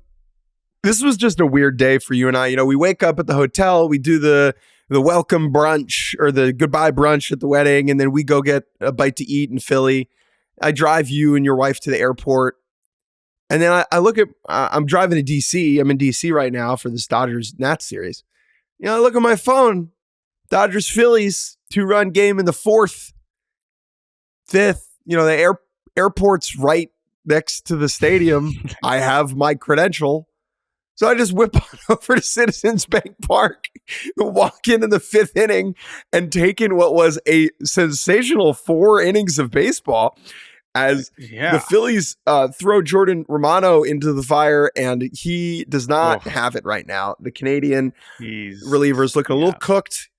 this was just a weird day for you and I. You know, we wake up at the hotel, we do the welcome brunch or the goodbye brunch at the wedding, and then we go get a bite to eat in Philly. I drive you and your wife to the airport. And then I look at, I'm driving to DC. I'm in DC right now for this Dodgers-Nats series. You know, I look at my phone, Dodgers-Phillies, 2-run game in the 4th, 5th. You know, the airport's right next to the stadium. I have my credential. So I just whip on over to Citizens Bank Park, walk in the 5th inning and take in what was a sensational 4 innings of baseball. as the Phillies throw Jordan Romano into the fire, and he does not have it right now. The Canadian reliever is looking a little cooked.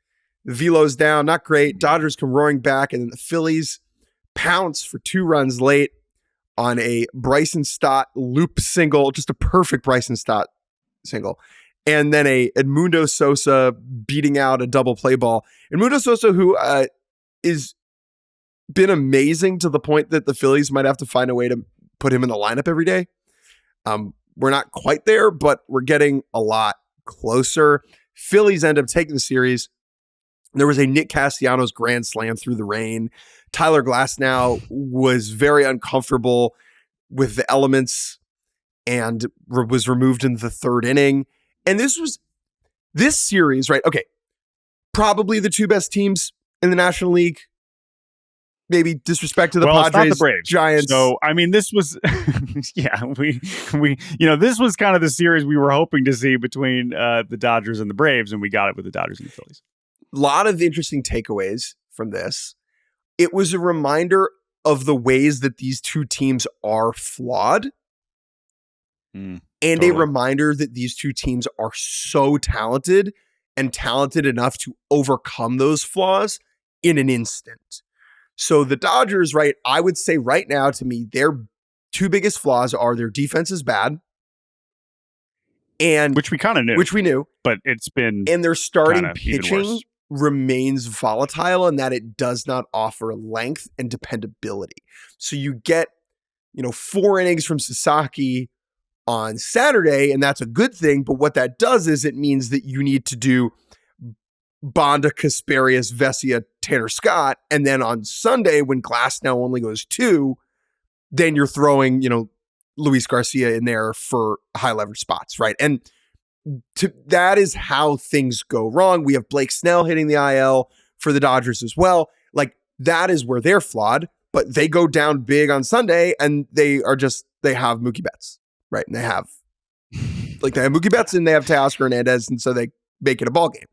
The velo's down, not great. Dodgers come roaring back, and then the Phillies pounce for 2 runs late on a Bryson Stott loop single, just a perfect Bryson Stott single. And then a Edmundo Sosa beating out a double play ball. Edmundo Sosa, who is been amazing to the point that the Phillies might have to find a way to put him in the lineup every day. We're not quite there, but we're getting a lot closer. Phillies end up taking the series. There was a Nick Castellanos grand slam through the rain. Tyler Glasnow was very uncomfortable with the elements and was removed in the 3rd inning. And this series, right? Okay. Probably the 2 best teams in the National League. Maybe disrespect to the Padres, it's not the Braves. Giants. So, I mean, this was, this was kind of the series we were hoping to see between the Dodgers and the Braves, and we got it with the Dodgers and the Phillies. A lot of interesting takeaways from this. It was a reminder of the ways that these 2 teams are flawed. And a reminder that these 2 teams are so talented and talented enough to overcome those flaws in an instant. So the Dodgers, right, I would say right now to me, their 2 biggest flaws are their defense is bad. And which we kind of knew. Which we knew. But it's been and their starting pitching remains volatile in that it does not offer length and dependability. So you get, 4 innings from Sasaki on Saturday, and that's a good thing. But what that does is it means that you need to do Bonda, Kasparius, Vesia, Tanner Scott. And then on Sunday, when Glasnow only goes 2, then you're throwing, Luis Garcia in there for high leverage spots, right? And that is how things go wrong. We have Blake Snell hitting the IL for the Dodgers as well. Like, that is where they're flawed, but they go down big on Sunday and they have Mookie Betts, right? And they have Mookie Betts and they have Teoscar Hernandez, and so they make it a ball game.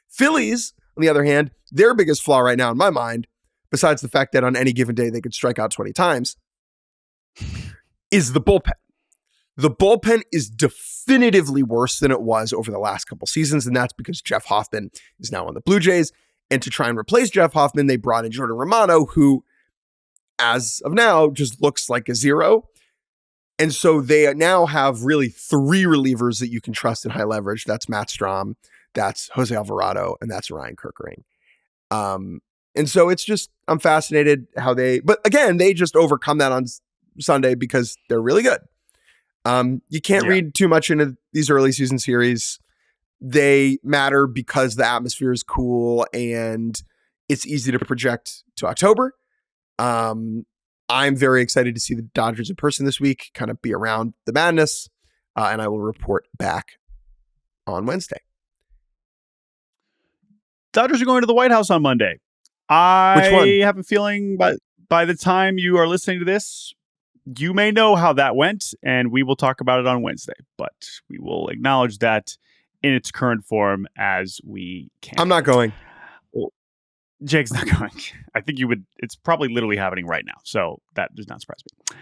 Phillies, on the other hand, their biggest flaw right now in my mind, besides the fact that on any given day they could strike out 20 times, is the bullpen. The bullpen is definitively worse than it was over the last couple seasons, and that's because Jeff Hoffman is now on the Blue Jays. And to try and replace Jeff Hoffman, they brought in Jordan Romano, who, as of now, just looks like a 0. And so they now have really 3 relievers that you can trust in high leverage. That's Matt Strahm, that's Jose Alvarado, and that's Ryan Kerkering. And so it's just, I'm fascinated how but again, they just overcome that on Sunday because they're really good. You can't read too much into these early season series. They matter because the atmosphere is cool and it's easy to project to October. I'm very excited to see the Dodgers in person this week, kind of be around the madness, and I will report back on Wednesday. Dodgers are going to the White House on Monday. Which one? I have a feeling by the time you are listening to this, you may know how that went, and we will talk about it on Wednesday. But we will acknowledge that in its current form as we can. I'm not going. Jake's not going. I think you would. It's probably literally happening right now, so that does not surprise me.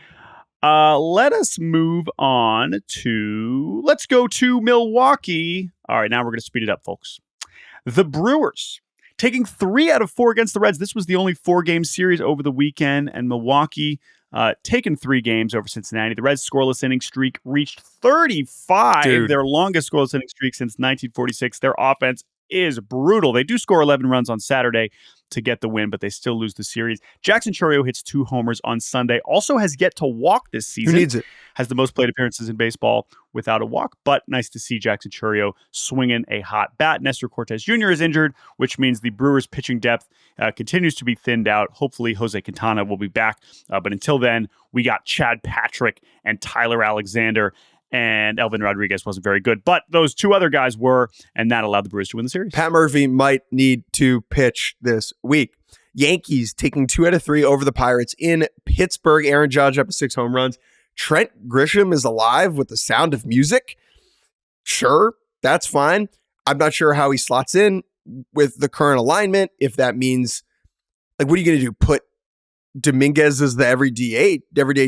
Let us move on to. Let's go to Milwaukee. All right, now we're going to speed it up, folks. The Brewers taking 3 out of 4 against the Reds. This was the only 4-game series over the weekend, and Milwaukee taken 3 games over Cincinnati. The Reds' scoreless inning streak reached 35, their longest scoreless inning streak since 1946. Their offense is brutal. They do score 11 runs on Saturday to get the win, but they still lose the series. Jackson Chourio hits 2 homers on Sunday. Also has yet to walk this season. Who needs it? Has the most plate appearances in baseball without a walk, but nice to see Jackson Chourio swinging a hot bat. Nestor Cortes Jr. is injured, which means the Brewers' pitching depth continues to be thinned out. Hopefully, Jose Quintana will be back, but until then, we got Chad Patrick and Tyler Alexander, and Elvin Rodriguez wasn't very good, but those 2 other guys were, and that allowed the Brewers to win the series. Pat Murphy might need to pitch this week. Yankees taking 2 out of 3 over the Pirates in Pittsburgh. Aaron Judge up to 6 home runs. Trent Grisham is alive with the sound of music. Sure, that's fine. I'm not sure how he slots in with the current alignment. If that means, like, what are you going to do? Put Dominguez is the everyday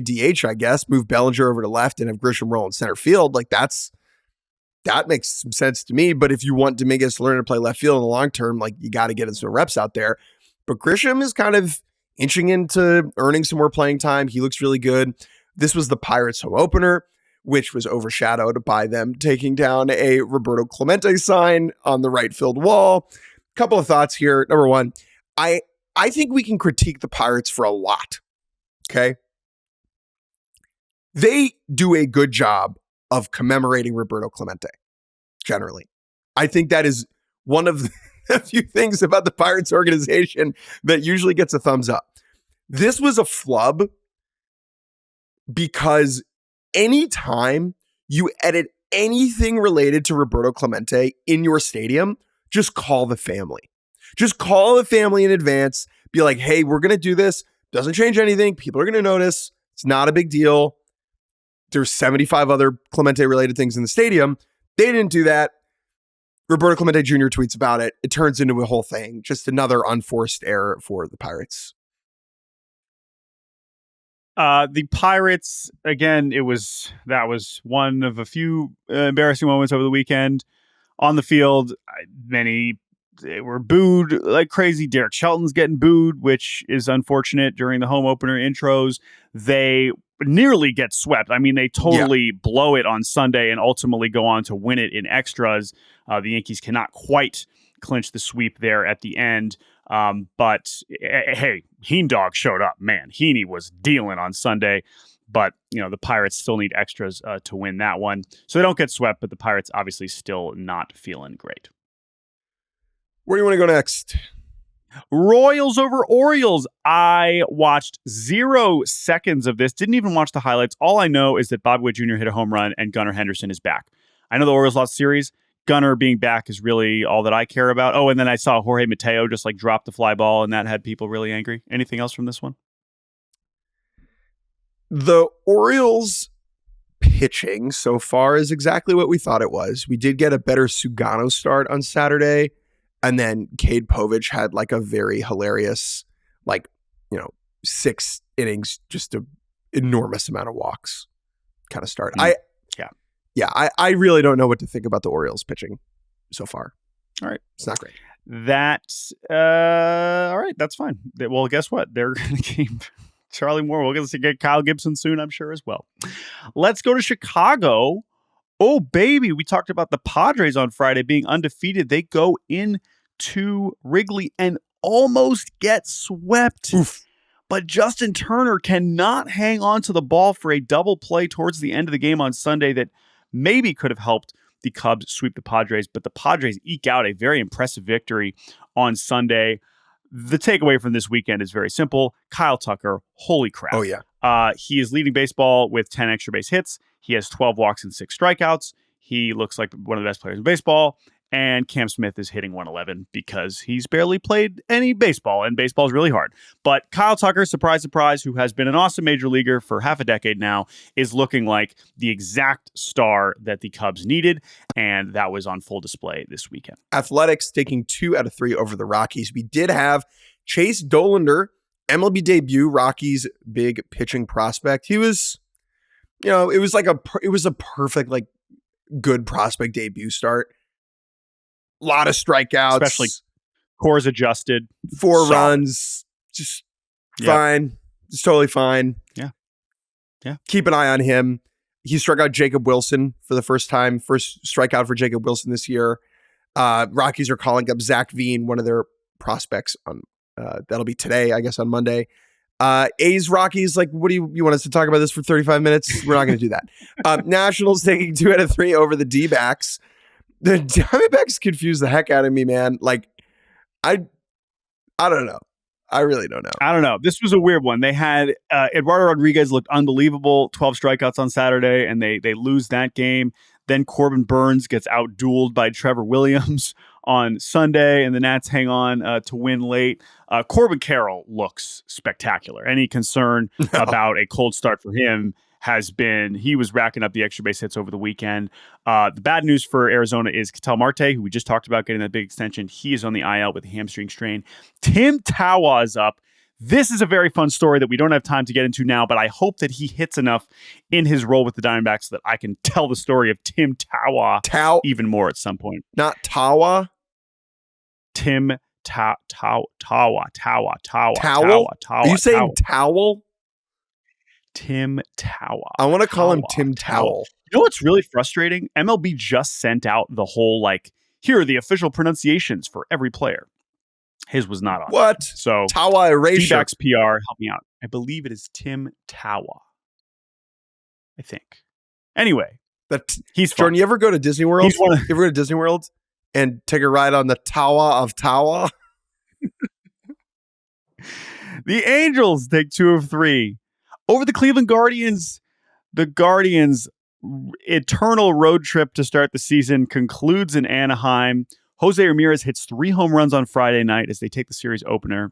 DH, I guess. Move Bellinger over to left and have Grisham roll in center field. Like that makes some sense to me. But if you want Dominguez to learn to play left field in the long term, like you got to get him some reps out there. But Grisham is kind of inching into earning some more playing time. He looks really good. This was the Pirates home opener, which was overshadowed by them taking down a Roberto Clemente sign on the right field wall. Couple of thoughts here. Number one, I think we can critique the Pirates for a lot. Okay. They do a good job of commemorating Roberto Clemente, generally. I think that is one of the few things about the Pirates organization that usually gets a thumbs up. This was a flub because anytime you edit anything related to Roberto Clemente in your stadium, just call the family. Just call the family in advance. Be like, hey, we're going to do this. Doesn't change anything. People are going to notice. It's not a big deal. There's 75 other Clemente-related things in the stadium. They didn't do that. Roberto Clemente Jr. tweets about it. It turns into a whole thing. Just another unforced error for the Pirates. The Pirates, again, that was one of a few embarrassing moments over the weekend. On the field, they were booed like crazy. Derek Shelton's getting booed, which is unfortunate during the home opener intros. They nearly get swept. I mean, they totally blow it on Sunday and ultimately go on to win it in extras. The Yankees cannot quite clinch the sweep there at the end. But hey, Heen Dog showed up. Man, Heaney was dealing on Sunday. But, the Pirates still need extras to win that one. So they don't get swept, but the Pirates obviously still not feeling great. Where do you want to go next? Royals over Orioles. I watched 0 seconds of this. Didn't even watch the highlights. All I know is that Bobby Witt Jr. hit a home run and Gunnar Henderson is back. I know the Orioles lost series. Gunnar being back is really all that I care about. Oh, and then I saw Jorge Mateo just drop the fly ball, and that had people really angry. Anything else from this one? The Orioles pitching so far is exactly what we thought it was. We did get a better Sugano start on Saturday. And then Cade Povich had a very hilarious, 6 innings, just an enormous amount of walks kind of start. I really don't know what to think about the Orioles pitching so far. All right. It's not great. That's all right. That's fine. Well, guess what? They're going to keep Charlie Moore. We'll get to get Kyle Gibson soon, I'm sure, as well. Let's go to Chicago. Oh, baby. We talked about the Padres on Friday being undefeated. They go into Wrigley and almost get swept. Oof. But Justin Turner cannot hang on to the ball for a double play towards the end of the game on Sunday that maybe could have helped the Cubs sweep the Padres. But the Padres eke out a very impressive victory on Sunday. The takeaway from this weekend is very simple. Kyle Tucker, holy crap. Oh, yeah. He is leading baseball with 10 extra base hits. He has 12 walks and 6 strikeouts. He looks like one of the best players in baseball. And Cam Smith is hitting 111 because he's barely played any baseball, and baseball is really hard. But Kyle Tucker, surprise, surprise, who has been an awesome major leaguer for half a decade now, is looking like the exact star that the Cubs needed, and that was on full display this weekend. Athletics taking 2 out of 3 over the Rockies. We did have Chase Dollander, MLB debut, Rockies' big pitching prospect. He was, it was a perfect, good prospect debut start. A lot of strikeouts. Especially cores adjusted. 4 runs. Just fine. Just totally fine. Yeah. Keep an eye on him. He struck out Jacob Wilson for the first time. First strikeout for Jacob Wilson this year. Rockies are calling up Zach Veen, one of their prospects. On that'll be today, I guess, on Monday. A's Rockies, what do you want us to talk about this for 35 minutes? We're not going to do that. Nationals taking 2 out of 3 over the D-backs. The Diamondbacks confuse the heck out of me, man. I don't know. I really don't know. I don't know. This was a weird one. They had Eduardo Rodriguez looked unbelievable. 12 strikeouts on Saturday, and they lose that game. Then Corbin Burns gets out-dueled by Trevor Williams on Sunday, and the Nats hang on to win late. Corbin Carroll looks spectacular. Any concern about a cold start for him he was racking up the extra base hits over the weekend. The bad news for Arizona is Ketel Marte, who we just talked about getting that big extension. He is on the IL with a hamstring strain. Tim Tawa is up. This is a very fun story that we don't have time to get into now, but I hope that he hits enough in his role with the Diamondbacks so that I can tell the story of Tim Tawa even more at some point. Not Tawa? Tim Tawa. Towel? Are you saying towel? Tim Tawa. I want to call him Tim Towel. You know what's really frustrating? MLB just sent out the whole, here are the official pronunciations for every player. His was not on. What? So Tawa erasure. D-backs PR, help me out. I believe it is Tim Tawa. I think. Anyway, he's fun. Jordan, you ever go to Disney World? You ever go to Disney World and take a ride on the Tawa of Tawa? The Angels take 2 of 3 over the Cleveland Guardians. The Guardians' eternal road trip to start the season concludes in Anaheim. Jose Ramirez hits 3 home runs on Friday night as they take the series opener.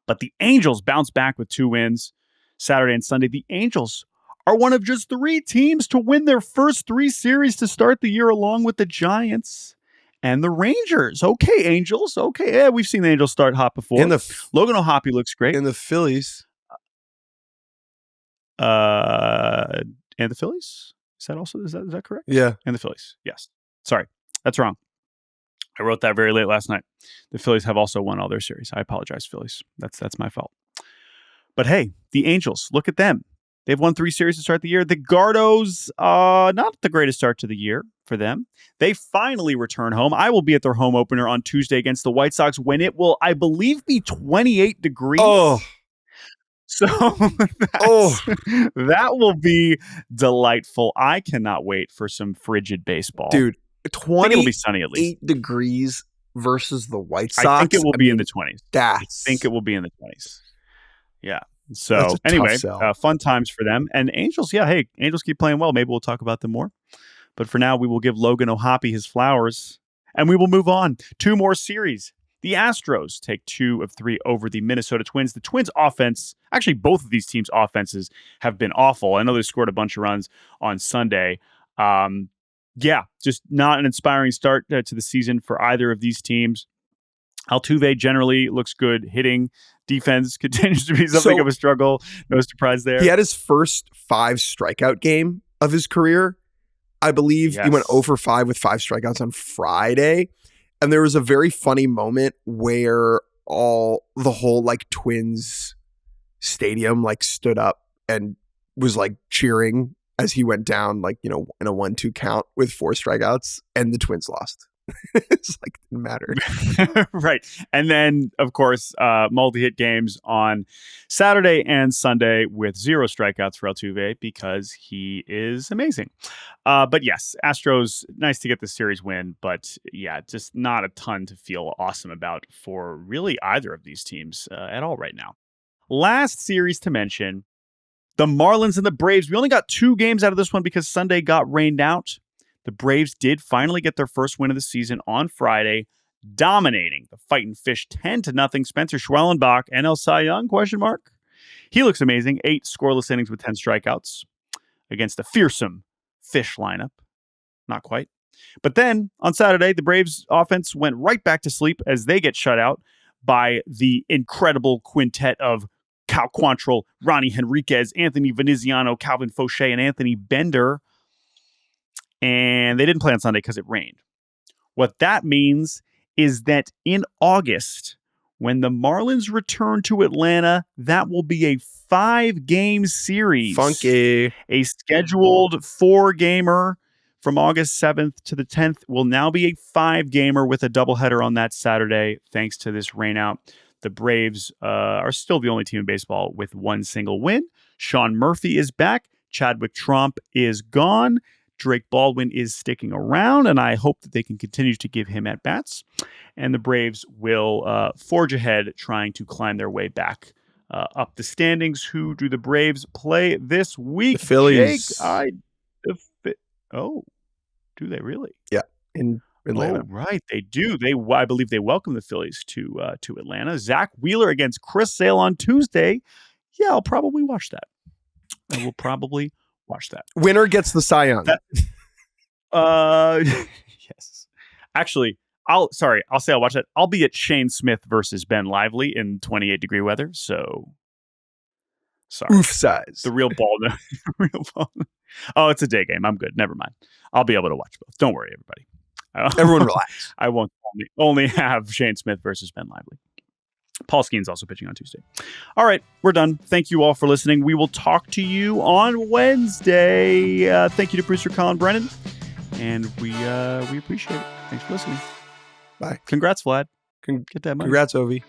But the Angels bounce back with 2 wins Saturday and Sunday. The Angels are one of just 3 teams to win their first 3 series to start the year, along with the Giants and the Rangers. Okay, Angels. Okay, yeah, we've seen the Angels start hot before. Logan O'Hoppe looks great. And the Phillies. And the Phillies? Is that correct? Yeah. And the Phillies. Yes. Sorry, that's wrong. I wrote that very late last night. The Phillies have also won all their series. I apologize, Phillies. That's my fault. But hey, the Angels, look at them. They've won 3 series to start the year. The Gardos, not the greatest start to the year for them. They finally return home. I will be at their home opener on Tuesday against the White Sox when it will, I believe, be 28 degrees. Oh. So that will be delightful. I cannot wait for some frigid baseball. Dude, it'll be sunny at least. 8 degrees versus the White Sox. I think it will be in the 20s. I think it will be in the 20s. Yeah. So anyway, fun times for them. And Angels, Angels keep playing well. Maybe we'll talk about them more. But for now, we will give Logan O'Hoppe his flowers. And we will move on. 2 more series. The Astros take 2 of 3 over the Minnesota Twins. The Twins offense, actually both of these teams' offenses have been awful. I know they scored a bunch of runs on Sunday. Just not an inspiring start to the season for either of these teams. Altuve generally looks good hitting. Defense continues to be something of a struggle. No surprise there. He had his first 5 strikeout game of his career. I believe he went 0-for-5 with 5 strikeouts on Friday. And there was a very funny moment where the whole Twins stadium stood up and was cheering as he went down in a 1-2 count with 4 strikeouts, and the Twins lost. It's didn't matter. Right. And then, of course, multi-hit games on Saturday and Sunday with 0 strikeouts for Altuve because he is amazing. But yes, Astros, nice to get the series win. But yeah, just not a ton to feel awesome about for really either of these teams at all right now. Last series to mention, the Marlins and the Braves. We only got 2 games out of this one because Sunday got rained out. The Braves did finally get their first win of the season on Friday, dominating the Fightin' Fish 10-0. Spencer Schwellenbach, NL Cy Young, ? He looks amazing. 8 scoreless innings with 10 strikeouts against the fearsome Fish lineup. Not quite. But then on Saturday, the Braves offense went right back to sleep as they get shut out by the incredible quintet of Cal Quantrill, Ronnie Henriquez, Anthony Veneziano, Calvin Fauché, and Anthony Bender. And they didn't play on Sunday because it rained. What that means is that in August, when the Marlins return to Atlanta, that will be a 5-game series. Funky. A scheduled 4-gamer from August 7th to the 10th will now be a 5-gamer with a doubleheader on that Saturday, thanks to this rainout. The Braves are still the only team in baseball with 1 single win. Sean Murphy is back. Chadwick Tromp is gone. Drake Baldwin is sticking around, and I hope that they can continue to give him at-bats. And the Braves will forge ahead, trying to climb their way back up the standings. Who do the Braves play this week? The Phillies. Jake, do they really? Yeah, in Atlanta. Oh, right, they do. I believe they welcome the Phillies to Atlanta. Zach Wheeler against Chris Sale on Tuesday. Yeah, I'll probably watch that. I will probably watch that. Winner gets the Cy Young. Yes. Actually, I'll say I'll watch that. I'll be at Shane Smith versus Ben Lively in 28-degree weather. So sorry. Oof size. The real ball. Real ball. Oh, it's a day game. I'm good. Never mind. I'll be able to watch both. Don't worry, everybody. Everyone relax. I won't only have Shane Smith versus Ben Lively. Paul Skeen's also pitching on Tuesday. All right, we're done. Thank you all for listening. We will talk to you on Wednesday. Thank you to producer Colin Brennan, and we appreciate it. Thanks for listening. Bye. Congrats, Vlad. Get that money. Congrats, Ovi.